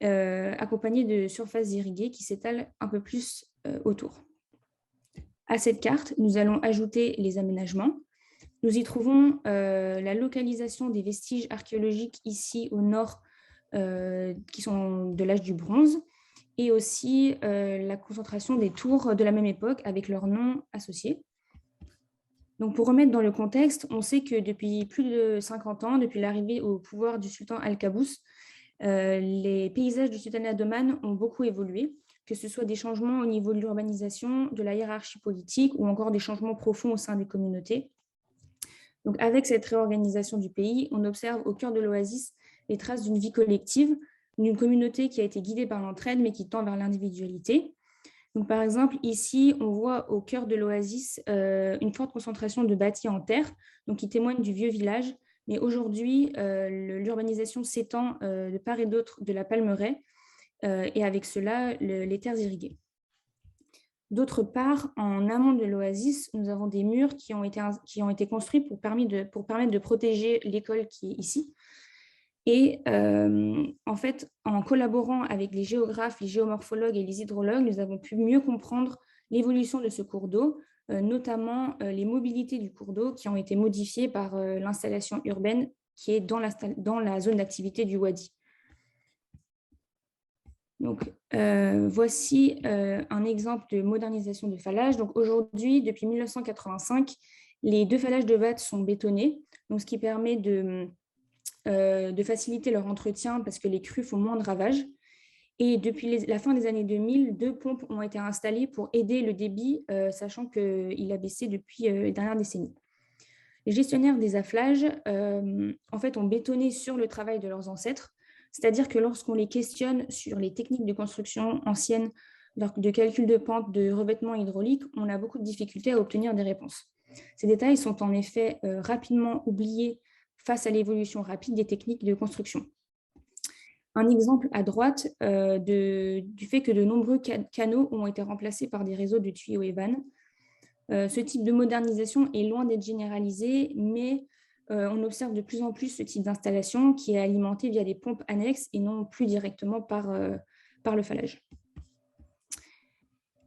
G: accompagnée de surfaces irriguées qui s'étalent un peu plus autour. À cette carte, nous allons ajouter les aménagements. Nous y trouvons la localisation des vestiges archéologiques ici au nord, qui sont de l'âge du bronze, et aussi la concentration des tours de la même époque avec leurs noms associés. Donc, pour remettre dans le contexte, on sait que depuis plus de 50 ans, depuis l'arrivée au pouvoir du sultan Al-Qaboos, les paysages du sultanat d'Oman ont beaucoup évolué, que ce soit des changements au niveau de l'urbanisation, de la hiérarchie politique ou encore des changements profonds au sein des communautés. Donc, avec cette réorganisation du pays, on observe au cœur de l'oasis les traces d'une vie collective, d'une communauté qui a été guidée par l'entraide mais qui tend vers l'individualité. Donc, par exemple, ici, on voit au cœur de l'oasis une forte concentration de bâtis en terre, donc qui témoigne du vieux village, Mais aujourd'hui, l'urbanisation s'étend de part et d'autre de la Palmeraie et avec cela, les terres irriguées. D'autre part, en amont de l'oasis, nous avons des murs qui ont été construits pour permettre de protéger l'école qui est ici. Et en fait, en collaborant avec les géographes, les géomorphologues et les hydrologues, nous avons pu mieux comprendre l'évolution de ce cours d'eau, notamment les mobilités du cours d'eau qui ont été modifiées par l'installation urbaine qui est dans la zone d'activité du Wadi. Donc, voici un exemple de modernisation de phallage. Donc, aujourd'hui, depuis 1985, les 2 phallages de Bath sont bétonnés, donc ce qui permet de faciliter leur entretien parce que les crues font moins de ravages. Et depuis la fin des années 2000, 2 pompes ont été installées pour aider le débit, sachant qu'il a baissé depuis les dernières décennies. Les gestionnaires des afflages, en fait, ont bétonné sur le travail de leurs ancêtres, c'est-à-dire que lorsqu'on les questionne sur les techniques de construction anciennes, de calcul de pente, de revêtement hydraulique, on a beaucoup de difficultés à obtenir des réponses. Ces détails sont en effet rapidement oubliés face à l'évolution rapide des techniques de construction. Un exemple à droite du fait que de nombreux canaux ont été remplacés par des réseaux de tuyaux et vannes. Ce type de modernisation est loin d'être généralisé, mais on observe de plus en plus ce type d'installation qui est alimenté via des pompes annexes et non plus directement par le phallage.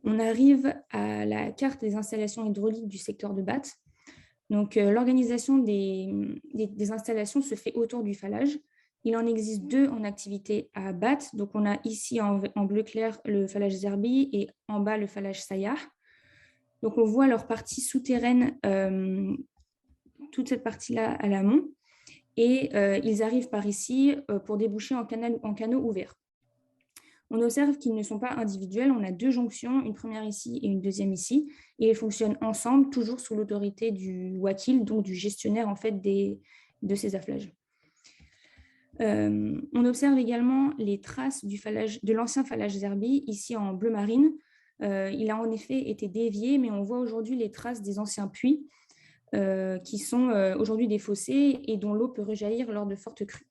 G: On arrive à la carte des installations hydrauliques du secteur de Bath. Donc, l'organisation des installations se fait autour du phallage. Il en existe 2 en activité à Bath. Donc, on a ici en bleu clair le phallage Zerbi et en bas le phallage Sayah. Donc, on voit leur partie souterraine, toute cette partie-là à l'amont. Et ils arrivent par ici pour déboucher en canaux ouverts. On observe qu'ils ne sont pas individuels. On a 2 jonctions, une première ici et une deuxième ici. Et ils fonctionnent ensemble, toujours sous l'autorité du wakil, donc du gestionnaire en fait, de ces afflages. On observe également les traces de l'ancien phallage Zerbi, ici en bleu marine. Il a en effet été dévié, mais on voit aujourd'hui les traces des anciens puits qui sont aujourd'hui des fossés et dont l'eau peut rejaillir lors de fortes crues.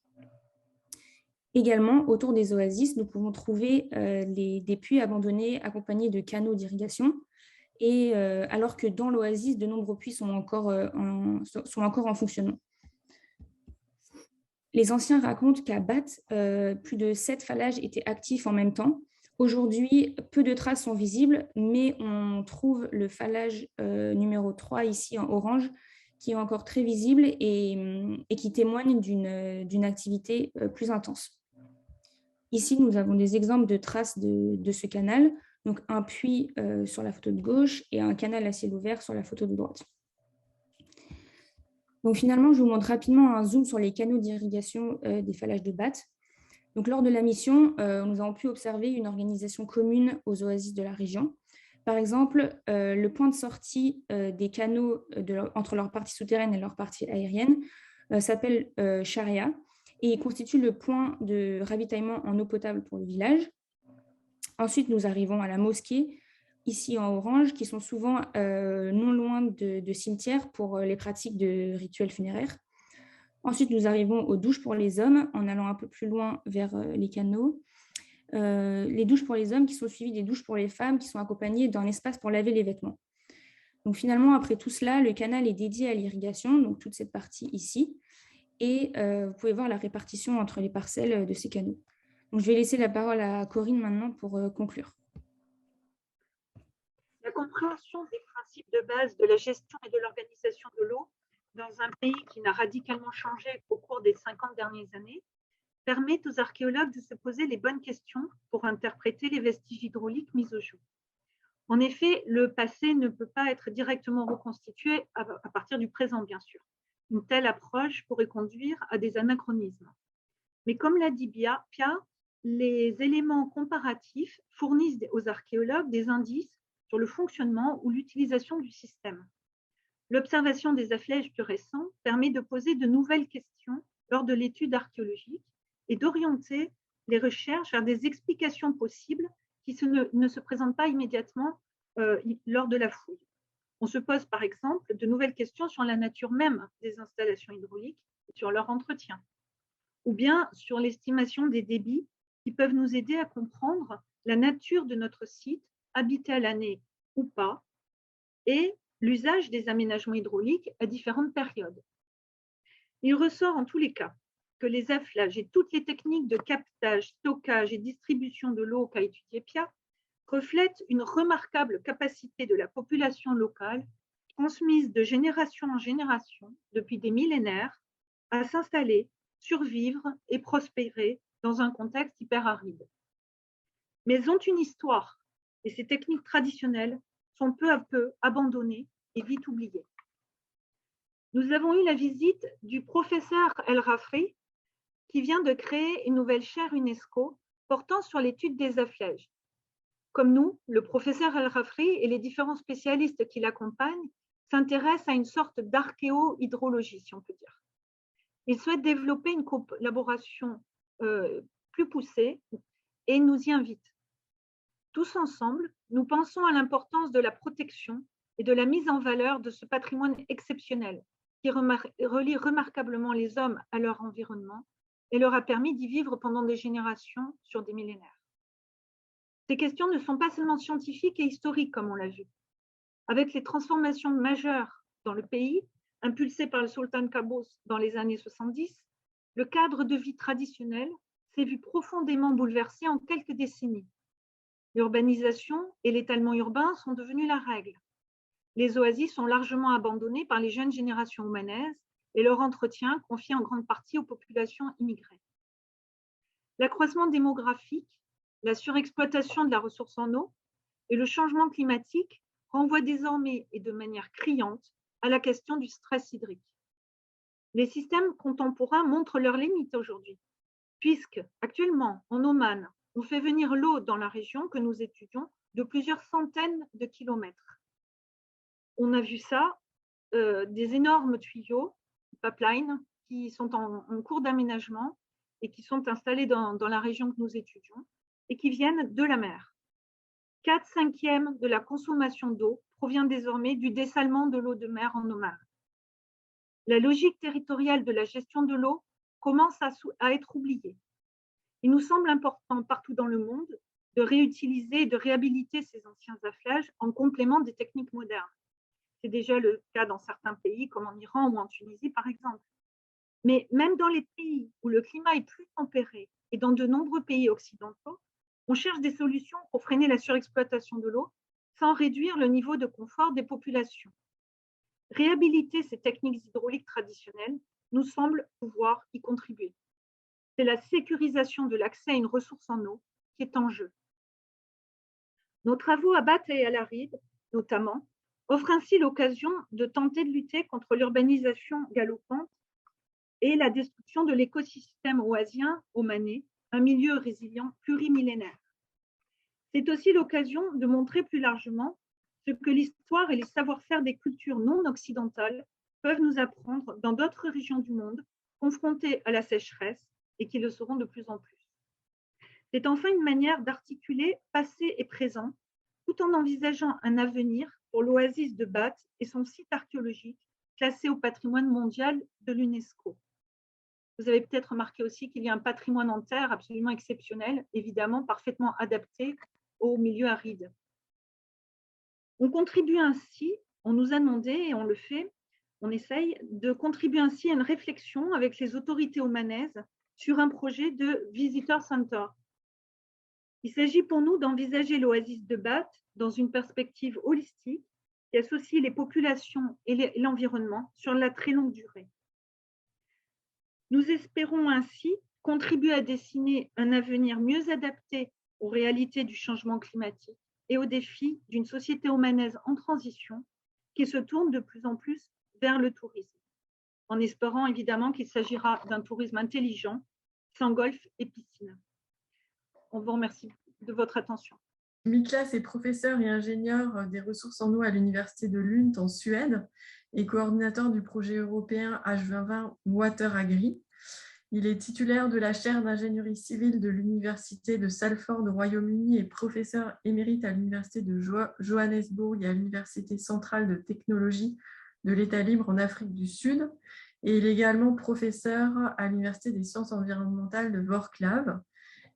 G: Également, autour des oasis, nous pouvons trouver des puits abandonnés accompagnés de canaux d'irrigation, et alors que dans l'oasis, de nombreux puits sont encore en fonctionnement. Les anciens racontent qu'à Bath, plus de 7 phallages étaient actifs en même temps. Aujourd'hui, peu de traces sont visibles, mais on trouve le phallage numéro 3 ici en orange, qui est encore très visible et qui témoigne d'une activité plus intense. Ici, nous avons des exemples de traces de ce canal, donc un puits sur la photo de gauche et un canal à ciel ouvert sur la photo de droite. Donc finalement, je vous montre rapidement un zoom sur les canaux d'irrigation des phallages de Bath. Donc lors de la mission, nous avons pu observer une organisation commune aux oasis de la région. Par exemple, le point de sortie des canaux entre leur partie souterraine et leur partie aérienne s'appelle Sharia et constitue le point de ravitaillement en eau potable pour le village. Ensuite, nous arrivons à la mosquée, ici en orange, qui sont souvent non loin de cimetières pour les pratiques de rituels funéraires. Ensuite, nous arrivons aux douches pour les hommes, en allant un peu plus loin vers les canaux. Les douches pour les hommes qui sont suivies des douches pour les femmes, qui sont accompagnées d'un espace pour laver les vêtements. Donc finalement, après tout cela, le canal est dédié à l'irrigation, donc toute cette partie ici. Et vous pouvez voir la répartition entre les parcelles de ces canaux. Donc, je vais laisser la parole à Corinne maintenant pour conclure.
F: La compréhension des principes de base de la gestion et de l'organisation de l'eau dans un pays qui n'a radicalement changé au cours des 50 dernières années permet aux archéologues de se poser les bonnes questions pour interpréter les vestiges hydrauliques mis au jour. En effet, le passé ne peut pas être directement reconstitué à partir du présent, bien sûr. Une telle approche pourrait conduire à des anachronismes. Mais comme l'a dit Pia, les éléments comparatifs fournissent aux archéologues des indices sur le fonctionnement ou l'utilisation du système. L'observation des afflages plus récents permet de poser de nouvelles questions lors de l'étude archéologique et d'orienter les recherches vers des explications possibles qui ne se présentent pas immédiatement lors de la fouille. On se pose par exemple de nouvelles questions sur la nature même des installations hydrauliques sur leur entretien, ou bien sur l'estimation des débits qui peuvent nous aider à comprendre la nature de notre site, habité à l'année ou pas, et l'usage des aménagements hydrauliques à différentes périodes. Il ressort en tous les cas que les afflages et toutes les techniques de captage, stockage et distribution de l'eau qu'a étudié Pia reflètent une remarquable capacité de la population locale, transmise de génération en génération depuis des millénaires, à s'installer, survivre et prospérer dans un contexte hyper-aride. Mais elles ont une histoire et ces techniques traditionnelles sont peu à peu abandonnées et vite oubliées. Nous avons eu la visite du professeur El Rafri, qui vient de créer une nouvelle chaire UNESCO portant sur l'étude des afflages. Comme nous, le professeur El Rafri et les différents spécialistes qui l'accompagnent s'intéressent à une sorte d'archéo-hydrologie, si on peut dire. Il souhaite développer une collaboration plus poussée et nous y invite. Tous ensemble, nous pensons à l'importance de la protection et de la mise en valeur de ce patrimoine exceptionnel qui relie remarquablement les hommes à leur environnement et leur a permis d'y vivre pendant des générations sur des millénaires. Ces questions ne sont pas seulement scientifiques et historiques, comme on l'a vu. Avec les transformations majeures dans le pays, impulsées par le sultan Qaboos dans les années 70, le cadre de vie traditionnel s'est vu profondément bouleversé en quelques décennies. L'urbanisation et l'étalement urbain sont devenus la règle. Les oasis sont largement abandonnées par les jeunes générations oumanaises et leur entretien confié en grande partie aux populations immigrées. L'accroissement démographique, la surexploitation de la ressource en eau et le changement climatique renvoient désormais et de manière criante à la question du stress hydrique. Les systèmes contemporains montrent leurs limites aujourd'hui, puisque actuellement, en Oman, on fait venir l'eau dans la région que nous étudions de plusieurs centaines de kilomètres. On a vu ça, des énormes tuyaux, pipelines, qui sont en cours d'aménagement et qui sont installés dans la région que nous étudions et qui viennent de la mer. 4/5 de la consommation d'eau provient désormais du dessalement de l'eau de mer en Oman. La logique territoriale de la gestion de l'eau commence à être oubliée. Il nous semble important partout dans le monde de réutiliser et de réhabiliter ces anciens afflages en complément des techniques modernes. C'est déjà le cas dans certains pays comme en Iran ou en Tunisie par exemple. Mais même dans les pays où le climat est plus tempéré et dans de nombreux pays occidentaux, on cherche des solutions pour freiner la surexploitation de l'eau sans réduire le niveau de confort des populations. Réhabiliter ces techniques hydrauliques traditionnelles nous semble pouvoir y contribuer. C'est la sécurisation de l'accès à une ressource en eau qui est en jeu. Nos travaux à Bat et à l'Aride, notamment, offrent ainsi l'occasion de tenter de lutter contre l'urbanisation galopante et la destruction de l'écosystème oasien omanais, un milieu résilient plurimillénaire. C'est aussi l'occasion de montrer plus largement ce que l'histoire et les savoir-faire des cultures non occidentales peuvent nous apprendre dans d'autres régions du monde confrontées à la sécheresse et qui le seront de plus en plus. C'est enfin une manière d'articuler passé et présent tout en envisageant un avenir pour l'oasis de Bat et son site archéologique classé au patrimoine mondial de l'UNESCO. Vous avez peut-être remarqué aussi qu'il y a un patrimoine en terre absolument exceptionnel, évidemment parfaitement adapté au milieu aride. On contribue ainsi, on nous a demandé et on le fait, on essaye de contribuer ainsi à une réflexion avec les autorités omanaises sur un projet de Visitor Center. Il s'agit pour nous d'envisager l'oasis de Bat dans une perspective holistique qui associe les populations et l'environnement sur la très longue durée. Nous espérons ainsi contribuer à dessiner un avenir mieux adapté aux réalités du changement climatique et aux défis d'une société omanaise en transition qui se tourne de plus en plus vers le tourisme, en espérant évidemment qu'il s'agira d'un tourisme intelligent, sans golf et piscine. On vous remercie de votre attention.
D: Miklas est professeur et ingénieur des ressources en eau à l'université de Lund en Suède et coordinateur du projet européen H2020 Water Agri. Il est titulaire de la chaire d'ingénierie civile de l'université de Salford au Royaume-Uni et professeur émérite à l'université de Johannesburg et à l'université centrale de technologie de l'État libre en Afrique du Sud. Et il est également professeur à l'Université des sciences environnementales de Wrocław.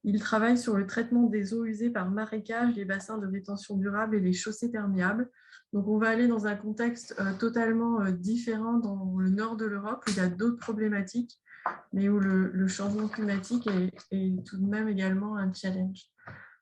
D: Il travaille sur le traitement des eaux usées par marécage, les bassins de rétention durable et les chaussées perméables. Donc, on va aller dans un contexte totalement différent dans le nord de l'Europe, où il y a d'autres problématiques, mais où le changement climatique est tout de même également un challenge.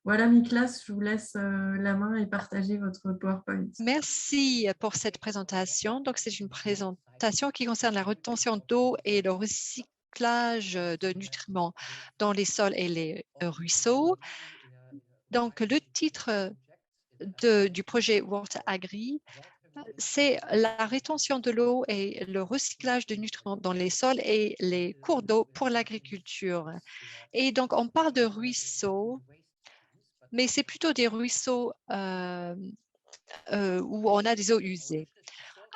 D: Voilà, Miklas, je vous laisse la main et partager votre PowerPoint.
C: Merci pour cette présentation. Donc, c'est une présentation qui concerne la rétention d'eau et le recyclage de nutriments dans les sols et les ruisseaux. Donc, le titre du projet Water Agri, c'est la rétention de l'eau et le recyclage de nutriments dans les sols et les cours d'eau pour l'agriculture. Et donc, on parle de ruisseaux, mais c'est plutôt des ruisseaux où on a des eaux usées.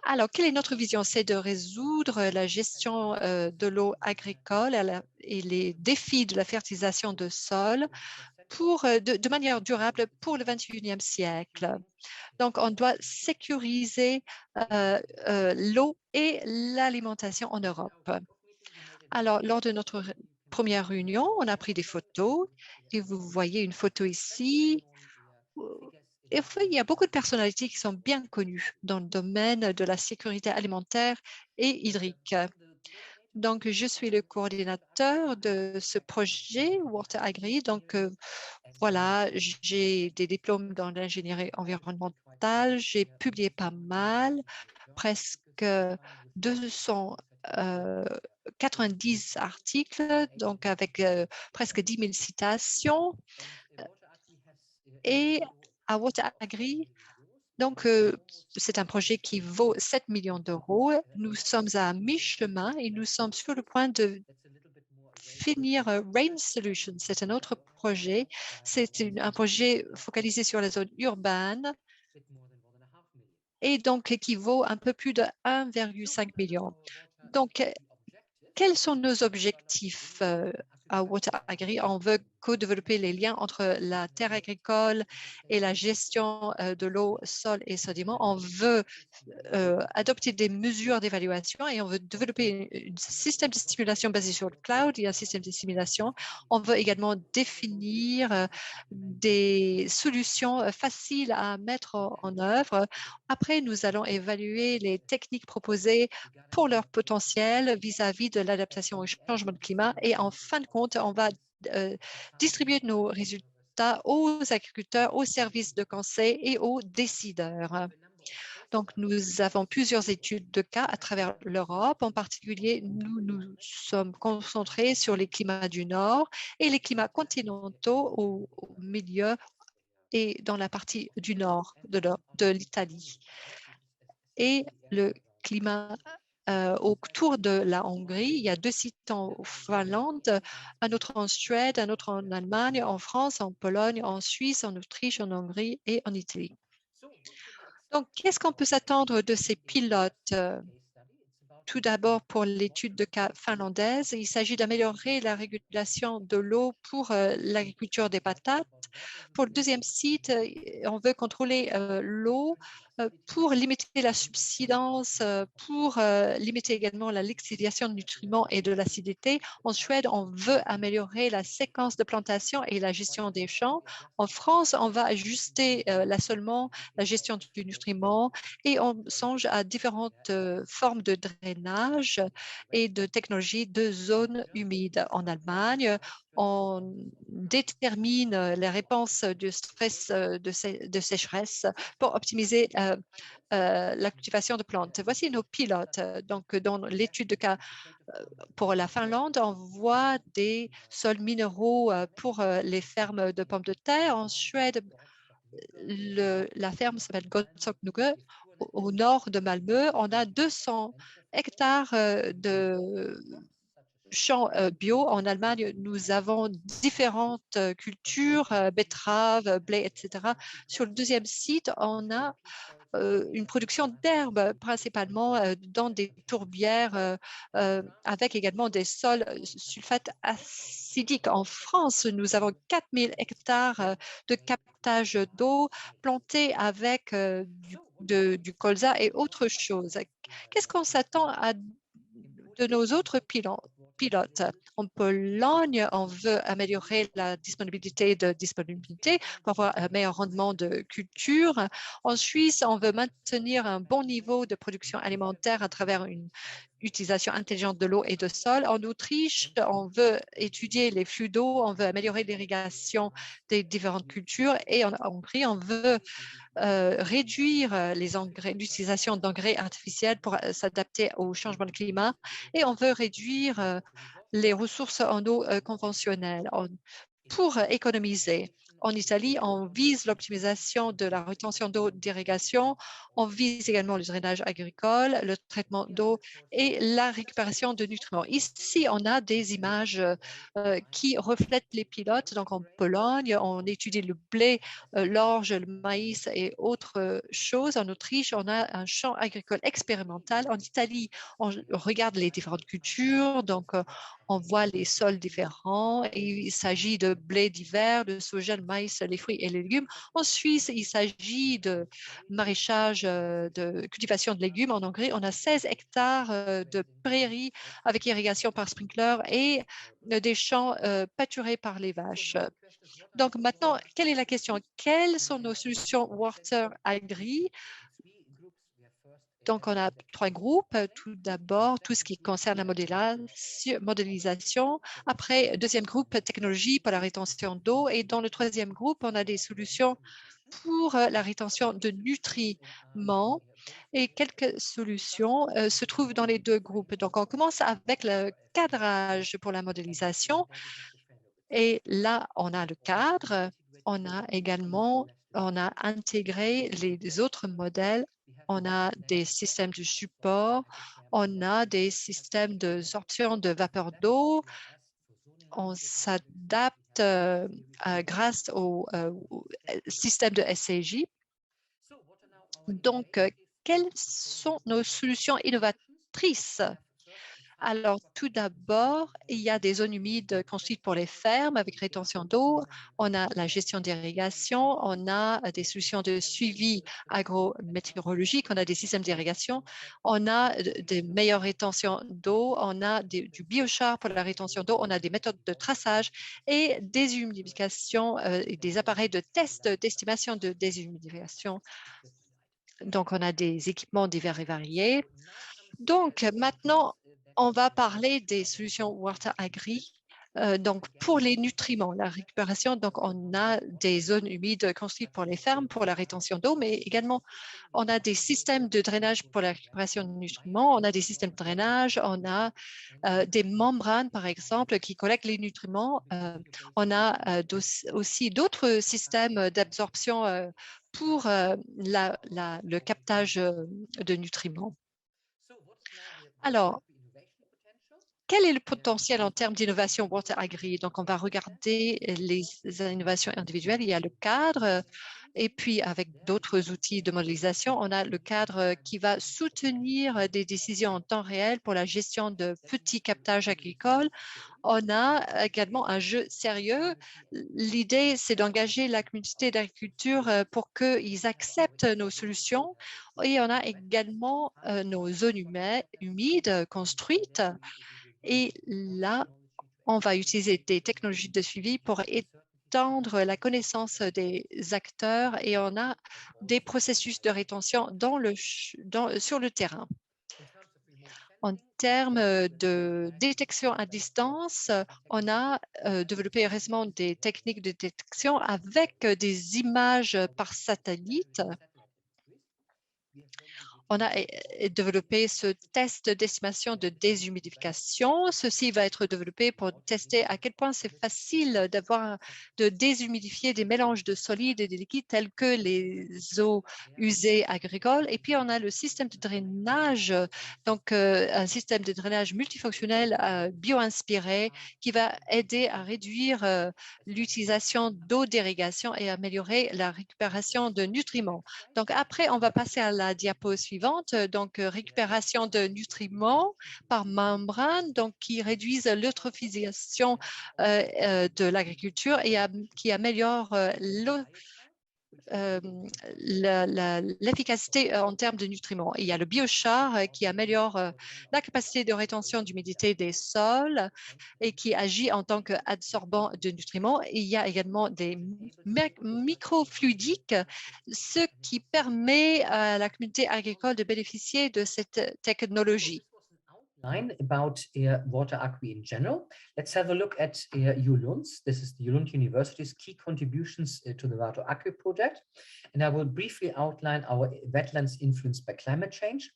C: Alors, quelle est notre vision? C'est de résoudre la gestion de l'eau agricole et les défis de la fertilisation de sol de manière durable pour le 21e siècle. Donc, on doit sécuriser l'eau et l'alimentation en Europe. Alors, lors de notre première réunion, on a pris des photos et vous voyez une photo ici. Et il y a beaucoup de personnalités qui sont bien connues dans le domaine de la sécurité alimentaire et hydrique. Donc, je suis le coordinateur de ce projet Water Agri. Donc, voilà, j'ai des diplômes dans l'ingénierie environnementale. J'ai publié pas mal, presque 290 articles, donc avec presque 10 000 citations. Et à Water Agri, donc, c'est un projet qui vaut 7 millions d'euros. Nous sommes à mi-chemin et nous sommes sur le point de finir Rain Solutions. C'est un autre projet. C'est un projet focalisé sur la zone urbaine et donc qui vaut un peu plus de 1,5 million. Donc, quels sont nos objectifs à Water Agri? On veut co-développer les liens entre la terre agricole et la gestion de l'eau, sol et sédiments. On veut adopter des mesures d'évaluation et on veut développer un système de simulation basé sur le cloud et un système de simulation. On veut également définir des solutions faciles à mettre en œuvre. Après, nous allons évaluer les techniques proposées pour leur potentiel vis-à-vis de l'adaptation au changement de climat. Et en fin de compte, on va distribuer nos résultats aux agriculteurs, aux services de conseil et aux décideurs. Donc, nous avons plusieurs études de cas à travers l'Europe. En particulier, nous sommes concentrés sur les climats du Nord et les climats continentaux au milieu et dans la partie du Nord de l'Italie. Et le climat autour de la Hongrie. Il y a 2 sites en Finlande, un autre en Suède, un autre en Allemagne, en France, en Pologne, en Suisse, en Autriche, en Hongrie et en Italie. Donc, qu'est-ce qu'on peut s'attendre de ces pilotes? Tout d'abord, pour l'étude de cas finlandaise, il s'agit d'améliorer la régulation de l'eau pour l'agriculture des patates. Pour le deuxième site, on veut contrôler l'eau pour limiter la subsidence, pour limiter également la lixiviation de nutriments et de l'acidité. En Suède, on veut améliorer la séquence de plantation et la gestion des champs. En France, on va ajuster l'assolement, la gestion du nutriment et on songe à différentes formes de drainage et de technologies de zones humides. En Allemagne, on détermine les réponses du stress de sécheresse pour optimiser la cultivation de plantes. Voici nos pilotes. Donc, dans l'étude de cas pour la Finlande, on voit des sols minéraux pour les fermes de pommes de terre. En Suède, la ferme s'appelle Godsoknuge, au nord de Malmö. On a 200 hectares de champs bio. En Allemagne, nous avons différentes cultures, betteraves, blé, etc. Sur le deuxième site, on a une production d'herbes, principalement dans des tourbières, avec également des sols sulfates acidiques. En France, nous avons 4000 hectares de captage d'eau plantés avec du colza et autre chose. Qu'est-ce qu'on s'attend de nos autres pilotes. En Pologne, on veut améliorer la disponibilité pour avoir un meilleur rendement de culture. En Suisse, on veut maintenir un bon niveau de production alimentaire à travers une utilisation intelligente de l'eau et de sol. En Autriche, on veut étudier les flux d'eau, on veut améliorer l'irrigation des différentes cultures et en Hongrie, on veut réduire l'utilisation d'engrais artificiels pour s'adapter au changement de climat et on veut réduire les ressources en eau conventionnelles pour économiser. En Italie, on vise l'optimisation de la rétention d'eau d'irrigation, on vise également le drainage agricole, le traitement d'eau et la récupération de nutriments. Ici, on a des images qui reflètent les pilotes. Donc, en Pologne, on étudie le blé, l'orge, le maïs et autres choses. En Autriche, on a un champ agricole expérimental. En Italie, on regarde les différentes cultures. Donc, on voit les sols différents et il s'agit de blé d'hiver, de soja, de maïs, les fruits et les légumes. En Suisse, il s'agit de maraîchage, de cultivation de légumes. En Hongrie, on a 16 hectares de prairies avec irrigation par sprinkler et des champs pâturés par les vaches. Donc maintenant, quelle est la question? Quelles sont nos solutions Water Agri? Donc, on a 3 groupes. Tout d'abord, tout ce qui concerne la modélisation. Après, deuxième groupe, technologie pour la rétention d'eau. Et dans le troisième groupe, on a des solutions pour la rétention de nutriments. Et quelques solutions se trouvent dans les 2 groupes. Donc, on commence avec le cadrage pour la modélisation. Et là, on a le cadre. On a intégré les autres modèles. On a des systèmes de support, on a des systèmes de sorption de vapeur d'eau. On s'adapte grâce au système de SCJ. Donc, quelles sont nos solutions innovatrices? Alors, tout d'abord, il y a des zones humides construites pour les fermes avec rétention d'eau. On a la gestion d'irrigation, on a des solutions de suivi agrométéorologique, on a des systèmes d'irrigation, on a des meilleures rétentions d'eau, on a du biochar pour la rétention d'eau, on a des méthodes de traçage et des humidifications et des appareils de test d'estimation de déshumidification. Donc, on a des équipements divers et variés. Donc, maintenant, on va parler des solutions Water Agri. Donc, pour les nutriments, la récupération, donc on a des zones humides construites pour les fermes, pour la rétention d'eau, mais également, on a des systèmes de drainage pour la récupération de nutriments, on a des systèmes de drainage, on a des membranes, par exemple, qui collectent les nutriments. On a aussi d'autres systèmes d'absorption pour le captage de nutriments. Alors, quel est le potentiel en termes d'innovation Water Agri? Donc, on va regarder les innovations individuelles. Il y a le cadre et puis avec d'autres outils de modélisation, on a le cadre qui va soutenir des décisions en temps réel pour la gestion de petits captages agricoles. On a également un jeu sérieux. L'idée, c'est d'engager la communauté d'agriculture pour qu'ils acceptent nos solutions. Et on a également nos zones humides construites. Et là, on va utiliser des technologies de suivi pour étendre la connaissance des acteurs et on a des processus de rétention sur le terrain. En termes de détection à distance, on a développé récemment des techniques de détection avec des images par satellite. On a développé ce test d'estimation de déshumidification. Ceci va être développé pour tester à quel point c'est facile de déshumidifier des mélanges de solides et de liquides tels que les eaux usées agricoles. Et puis, on a le système de drainage, donc un système de drainage multifonctionnel bio-inspiré qui va aider à réduire l'utilisation d'eau d'irrigation et améliorer la récupération de nutriments. Donc, après, on va passer à la diapo suivante. Donc, récupération de nutriments par membrane, donc qui réduisent l'eutrophisation de l'agriculture et qui améliore l'efficacité en termes de nutriments. Il y a le biochar qui améliore la capacité de rétention d'humidité des sols et qui agit en tant qu'absorbant de nutriments. Il y a également des microfluidiques, ce qui permet à la communauté agricole de bénéficier de cette technologie.
H: About water acquis in general. Let's have a look at ULUNS. This is the Lund University's key contributions to the water acquis project. And I will briefly outline our wetlands influenced by climate change.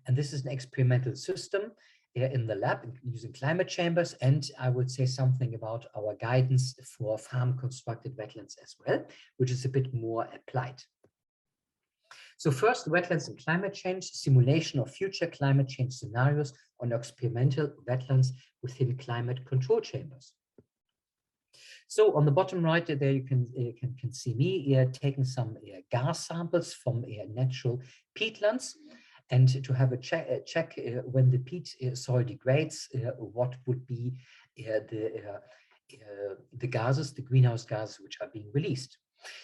H: And this is an experimental system in the lab using climate chambers. And I would say something about our guidance for farm constructed wetlands as well, which is a bit more applied. So first, wetlands and climate change, simulation of future climate change scenarios on experimental wetlands within climate control chambers. So on the bottom right there, you can see me taking some gas samples from natural peatlands, and to have a check when the peat soil degrades, what would be the gases, the greenhouse gases, which are being released.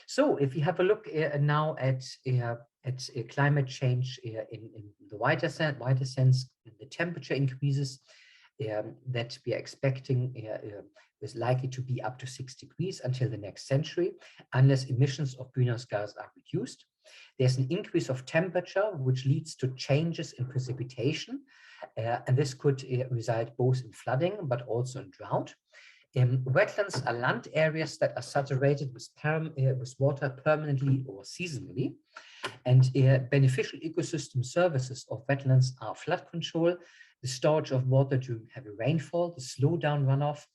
H: So if you have a look now at climate change in the wider sense, the temperature increases that we are expecting is likely to be up to 6 degrees until the next century, unless emissions of greenhouse gases are reduced. There's an increase of temperature, which leads to changes in precipitation, and this could result both in flooding, but also in drought. Wetlands are land areas that are saturated with water permanently or seasonally. And beneficial ecosystem services of wetlands are flood control, the storage of water during heavy rainfall, the slow down runoff,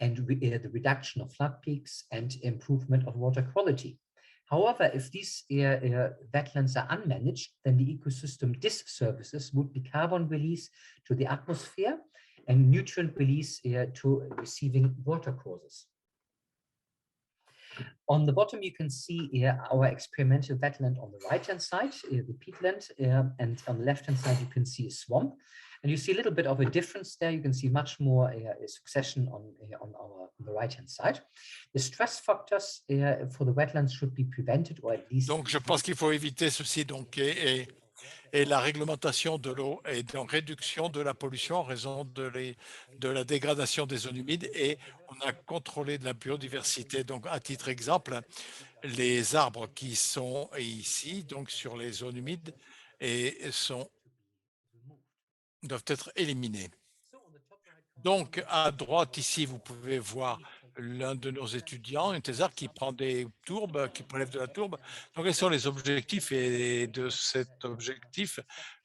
H: and the reduction of flood peaks and improvement of water quality. However, if these wetlands are unmanaged, then the ecosystem disservices would be carbon release to the atmosphere and nutrient release to receiving water courses. On the bottom, you can see our experimental wetland on the right-hand side, the peatland, and on the left-hand side, you can see a swamp. And you see a little bit of a difference there. You can see much more succession on the right-hand side. The stress factors for the wetlands should be prevented, or at least.
B: Donc, je pense qu'il faut éviter ceci. Donc, et la réglementation de l'eau et donc réduction de la pollution en raison de la dégradation des zones humides, et on a contrôlé de la biodiversité. Donc, à titre exemple, les arbres qui sont ici, donc sur les zones humides, doivent être éliminés. Donc, à droite ici, vous pouvez voir l'un de nos étudiants, un thésard qui prend des tourbes, qui prélève de la tourbe. Donc, quels sont les objectifs? Et de cet objectif,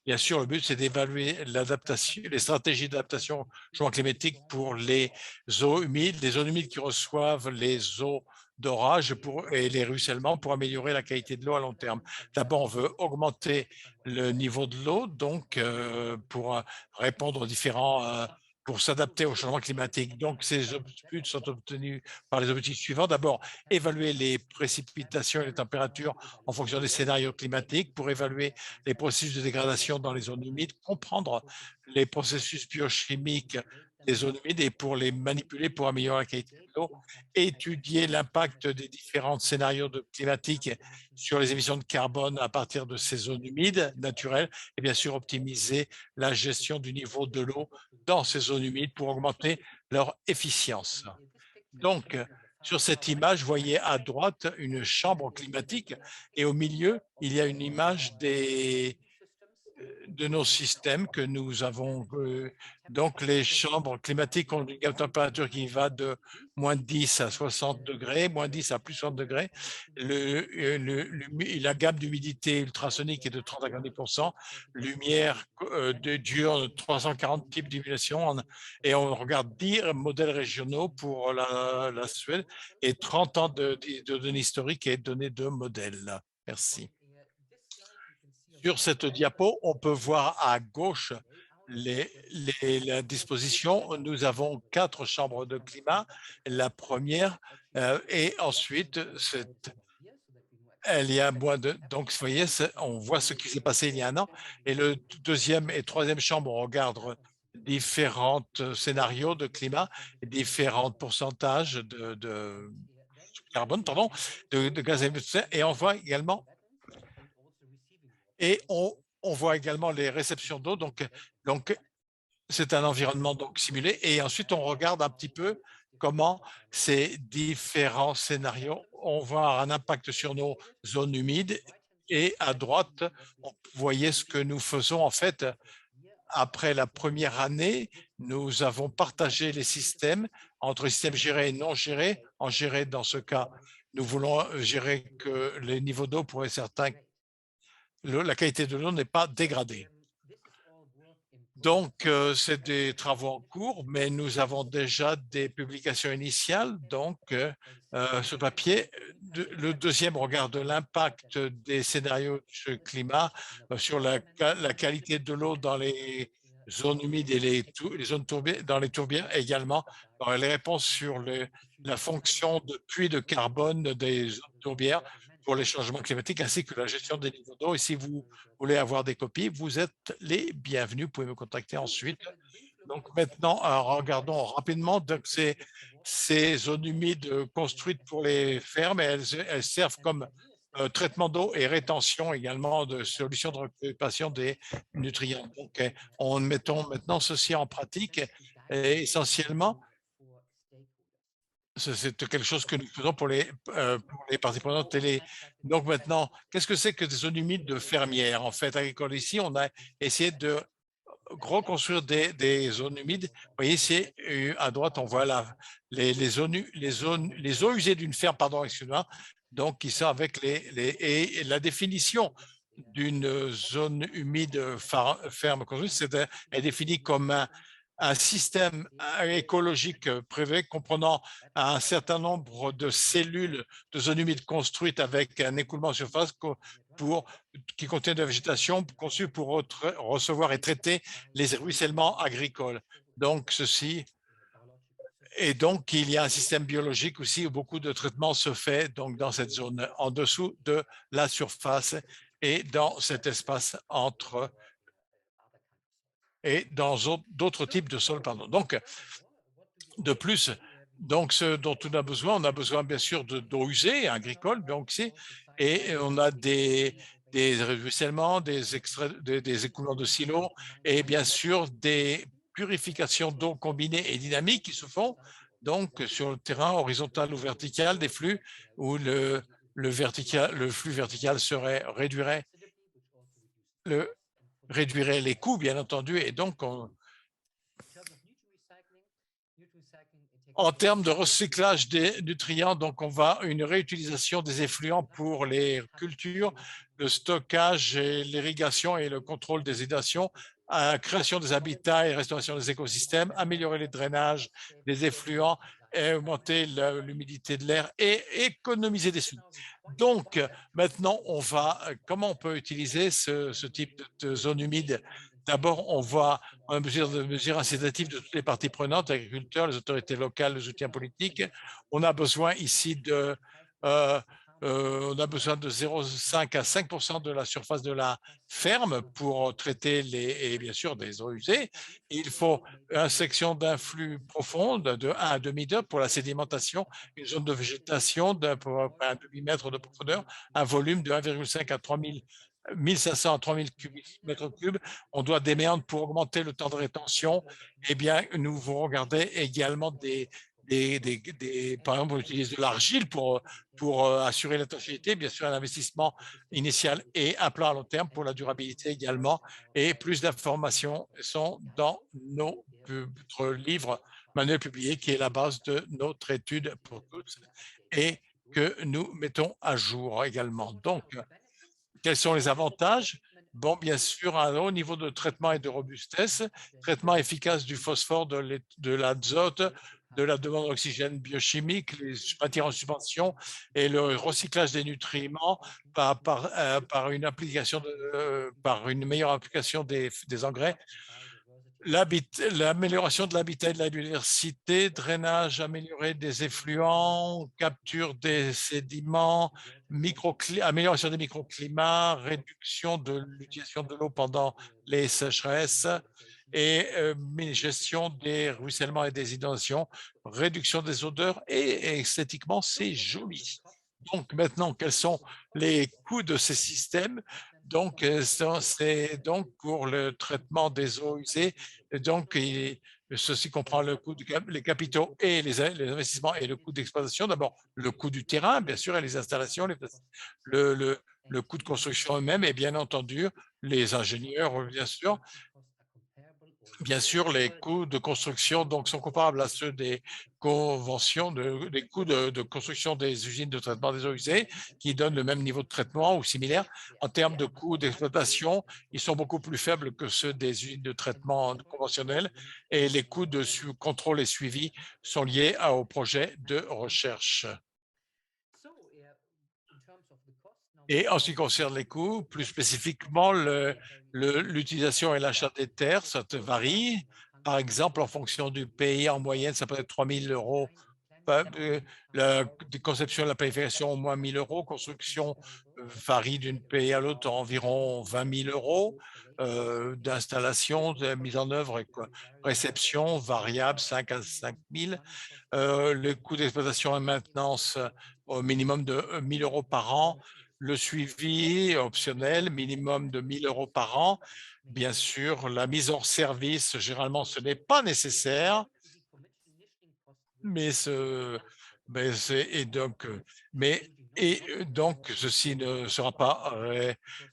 B: bien sûr, le but, c'est d'évaluer l'adaptation, les stratégies d'adaptation au changement climatique pour les eaux humides, les zones humides qui reçoivent les eaux d'orage et les ruissellements pour améliorer la qualité de l'eau à long terme. D'abord, on veut augmenter le niveau de l'eau, donc pour répondre aux différents pour s'adapter au changement climatique. Donc, ces buts sont obtenus par les objectifs suivants. D'abord, évaluer les précipitations et les températures en fonction des scénarios climatiques pour évaluer les processus de dégradation dans les zones humides, comprendre les processus biochimiques des zones humides et pour les manipuler pour améliorer la qualité de l'eau, étudier l'impact des différents scénarios climatiques sur les émissions de carbone à partir de ces zones humides naturelles et bien sûr optimiser la gestion du niveau de l'eau dans ces zones humides pour augmenter leur efficience. Donc, sur cette image, vous voyez à droite une chambre climatique et au milieu, il y a une image de nos systèmes que nous avons. Donc, les chambres climatiques ont une gamme de température qui va de moins 10 à 60 degrés, moins 10 à plus 60 degrés. La gamme d'humidité ultrasonique est de 30 à 40%. Lumière dure 340 types d'illumination. Et on regarde 10 modèles régionaux pour la Suède et 30 ans de données historiques et données de modèles. Merci. Sur cette diapo, on peut voir à gauche la disposition. Nous avons 4 chambres de climat. La première, et ensuite, il y a moins de. Donc, vous voyez, on voit ce qui s'est passé il y a un an. Et le deuxième et troisième chambre, on regarde différents scénarios de climat, différents pourcentages carbone, pardon, de gaz à effet de serre, et on voit également on voit également les réceptions d'eau. Donc c'est un environnement donc simulé, et ensuite on regarde un petit peu comment ces différents scénarios vont avoir un impact sur nos zones humides. Et à droite, vous voyez ce que nous faisons en fait. Après la première année, nous avons partagé les systèmes entre systèmes gérés et non gérés. En géré, dans ce cas, nous voulons gérer que les niveaux d'eau, pour certains, la qualité de l'eau n'est pas dégradée. Donc, c'est des travaux en cours, mais nous avons déjà des publications initiales. Donc, ce papier, le deuxième regarde l'impact des scénarios de climat sur la qualité de l'eau dans les zones humides et les zones tourbières, dans les tourbières également, les réponses sur la fonction de puits de carbone des zones tourbières pour les changements climatiques, ainsi que la gestion des niveaux d'eau. Et si vous voulez avoir des copies, vous êtes les bienvenus. Vous pouvez me contacter ensuite. Donc maintenant, regardons rapidement. Donc, ces zones humides construites pour les fermes, elles servent comme traitement d'eau et rétention également de solutions de récupération des nutriments. Donc, mettons maintenant ceci en pratique, et essentiellement, c'est quelque chose que nous faisons pour les parties prenantes. Donc maintenant, qu'est-ce que c'est que des zones humides de fermières, en fait, agricoles? Ici, on a essayé de reconstruire des zones humides. Vous voyez ici, à droite, on voit les eaux usées d'une ferme, pardon, excusez-moi, donc qui sont avec et la définition d'une zone humide ferme construite, est définie comme un système écologique privé comprenant un certain nombre de cellules de zones humides construites avec un écoulement en surface qui contient de la végétation conçue pour recevoir et traiter les ruissellements agricoles. Donc, et donc, il y a un système biologique aussi où beaucoup de traitements se fait donc dans cette zone en dessous de la surface et dans cet espace et dans d'autres types de sols. Pardon. Donc, de plus, donc ce dont on a besoin bien sûr d'eau usée agricole, donc et on a des ruissellements, des écoulements de silos et bien sûr des purifications d'eau combinées et dynamiques qui se font donc sur le terrain horizontal ou vertical des flux où le flux vertical réduirait les coûts, bien entendu, et donc en termes de recyclage des nutriments, donc on va une réutilisation des effluents pour les cultures, le stockage et l'irrigation et le contrôle des inondations, création des habitats et restauration des écosystèmes, améliorer les drainages des effluents, et augmenter l'humidité de l'air et économiser des sols. Donc, maintenant, comment on peut utiliser ce type de zone humide? D'abord, on a mesures incitatives de toutes les parties prenantes, les agriculteurs, les autorités locales, le soutien politique. On a besoin ici de 0,5 à 5% de la surface de la ferme pour traiter et bien sûr des eaux usées. Il faut une section d'un flux profond de 1 à demi-mètre pour la sédimentation, une zone de végétation d'un demi-mètre de profondeur, un volume de 1,5 à 1500 à 3000 mètres cubes. On doit des méandres pour augmenter le temps de rétention. Eh bien, nous vous regardez également par exemple, on utilise de l'argile pour assurer la tanchéité, bien sûr, un investissement initial et un plan à long terme pour la durabilité également. Et plus d'informations sont dans notre livre manuel publié, qui est la base de notre étude pour tous et que nous mettons à jour également. Donc, quels sont les avantages? Bon, bien sûr, un haut niveau de traitement et de robustesse, traitement efficace du phosphore, de l'azote, de la demande d'oxygène biochimique, les matières en suspension et le recyclage des nutriments par une meilleure application des engrais. L'amélioration de l'habitat et de la biodiversité, drainage amélioré des effluents, capture des sédiments, amélioration des microclimats, réduction de l'utilisation de l'eau pendant les sécheresses et gestion des ruissellements et des inondations, réduction des odeurs et esthétiquement, c'est joli. Donc maintenant, quels sont les coûts de ces systèmes? Donc, c'est donc pour le traitement des eaux usées. Donc, ceci comprend le coût les capitaux et les investissements et le coût d'exploitation. D'abord, le coût du terrain, bien sûr, et les installations, le coût de construction eux-mêmes et bien entendu, les ingénieurs, bien sûr, les coûts de construction donc, sont comparables à ceux des conventions, des coûts de construction des usines de traitement des eaux usées qui donnent le même niveau de traitement ou similaire. En termes de coûts d'exploitation, ils sont beaucoup plus faibles que ceux des usines de traitement conventionnelles et les coûts de contrôle et suivi sont liés au projet de recherche. Et en ce qui concerne les coûts, plus spécifiquement, l'utilisation et l'achat des terres, ça te varie. Par exemple, en fonction du pays, en moyenne, ça peut être 3 000 €. La conception et la planification, au moins 1 000 €. Construction varie d'un pays à l'autre environ 20 000 €. D'installation, de mise en œuvre, et réception variable 5 à 5 000. Le coût d'exploitation et maintenance au minimum de 1 000 € par an. Le suivi optionnel, minimum de 1 000 € par an. Bien sûr, la mise en service, généralement, ce n'est pas nécessaire, mais ceci ne sera pas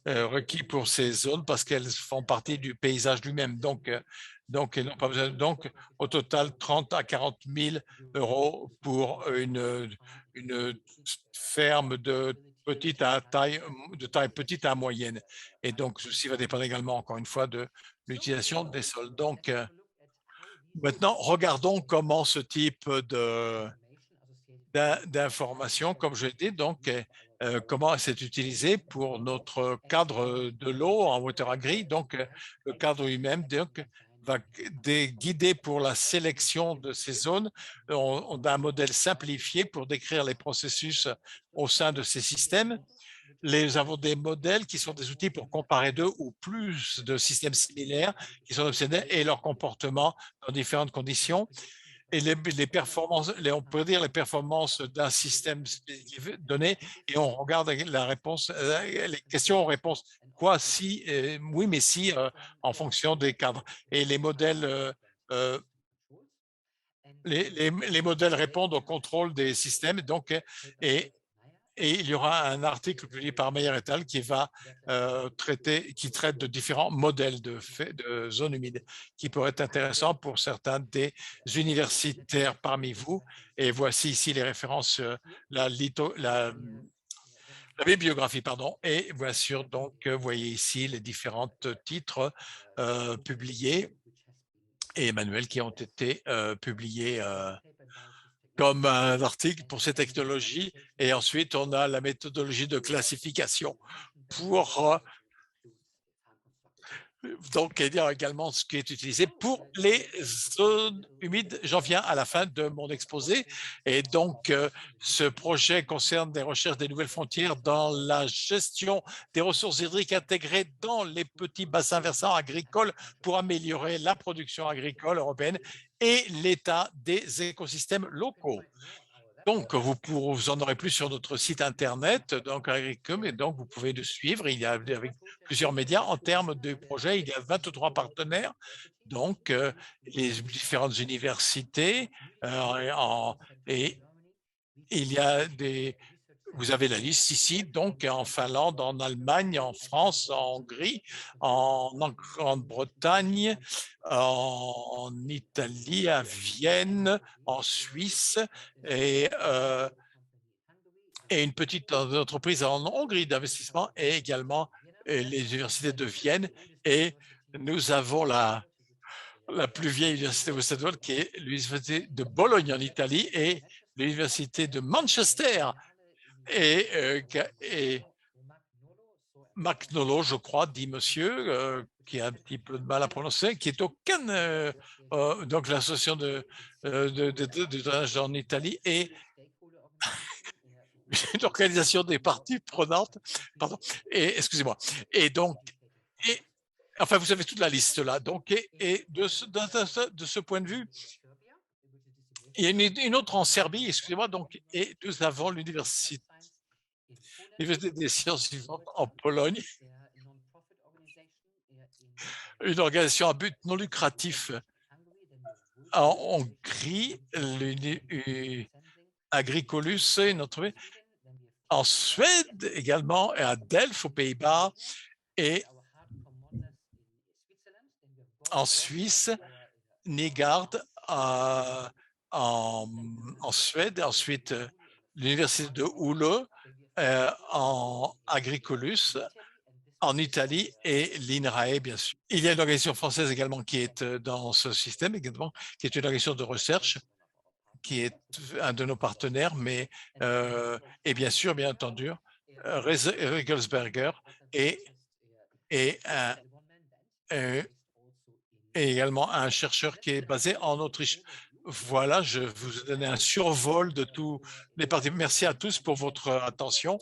B: requis pour ces zones parce qu'elles font partie du paysage lui-même. Donc, elles n'ont pas besoin. Donc, au total, 30 à 40 000 € pour une ferme de taille petite à moyenne. Et donc, ceci va dépendre également, encore une fois, de l'utilisation des sols. Donc, maintenant, regardons comment ce type d'information, comme je l'ai dit, donc, comment c'est utilisé pour notre cadre de l'eau en Water Agri. Donc, le cadre lui-même va guider pour la sélection de ces zones. On a un modèle simplifié pour décrire les processus au sein de ces systèmes. Nous avons des modèles qui sont des outils pour comparer deux ou plus de systèmes similaires qui sont observés et leur comportement dans différentes conditions. Et les performances, on peut dire les performances d'un système donné et on regarde la réponse, les questions-réponses. Quoi si, oui, mais si, en fonction des cadres. Et les modèles, les modèles répondent au contrôle des systèmes. Donc, et il y aura un article publié par Meyer et al. Qui traite de différents modèles de zones humides qui pourraient être intéressants pour certains des universitaires parmi vous. Et voici ici les références, la bibliographie, pardon. Et bien sûr, donc, vous voyez ici les différents titres publiés et manuels qui ont été publiés comme un article pour ces technologies. Et ensuite, on a la méthodologie de classification pour donc dire également ce qui est utilisé pour les zones humides. J'en viens à la fin de mon exposé. Et donc, ce projet concerne des recherches des nouvelles frontières dans la gestion des ressources hydriques intégrées dans les petits bassins versants agricoles pour améliorer la production agricole européenne et l'état des écosystèmes locaux. Donc, vous en aurez plus sur notre site internet, donc Agricom, et donc vous pouvez le suivre. Il y a avec plusieurs médias. En termes de projet, il y a 23 partenaires, donc les différentes universités, et il y a vous avez la liste ici, donc en Finlande, en Allemagne, en France, en Hongrie, en Grande-Bretagne, en Italie, à Vienne, en Suisse et une petite entreprise en Hongrie d'investissement et également les universités de Vienne. Et nous avons la plus vieille université au qui est l'université de Bologne en Italie et l'université de Manchester. Et Magnolo, je crois, dit monsieur, qui a un petit peu de mal à prononcer, qui est au Cannes, donc l'association de drainage en Italie et l'organisation des parties prenantes, pardon, et excusez-moi, et donc, Enfin, vous avez toute la liste là. Donc, et de ce point de vue, il y a une autre en Serbie, excusez-moi, donc, et nous avons l'université des sciences vivantes en Pologne, une organisation à but non lucratif en Hongrie, Agricolus, une entreprise, en Suède également, et à Delft aux Pays-Bas, et en Suisse, Nygard en Suède, ensuite l'université de Oulu en Agricolus en Italie et l'INRAE, bien sûr. Il y a une organisation française également qui est dans ce système, également, qui est une organisation de recherche, qui est un de nos partenaires, mais et bien sûr, bien entendu, Regelsberger et également un chercheur qui est basé en Autriche. Voilà, je vous ai donné un survol de tous les parties. Merci à tous pour votre attention.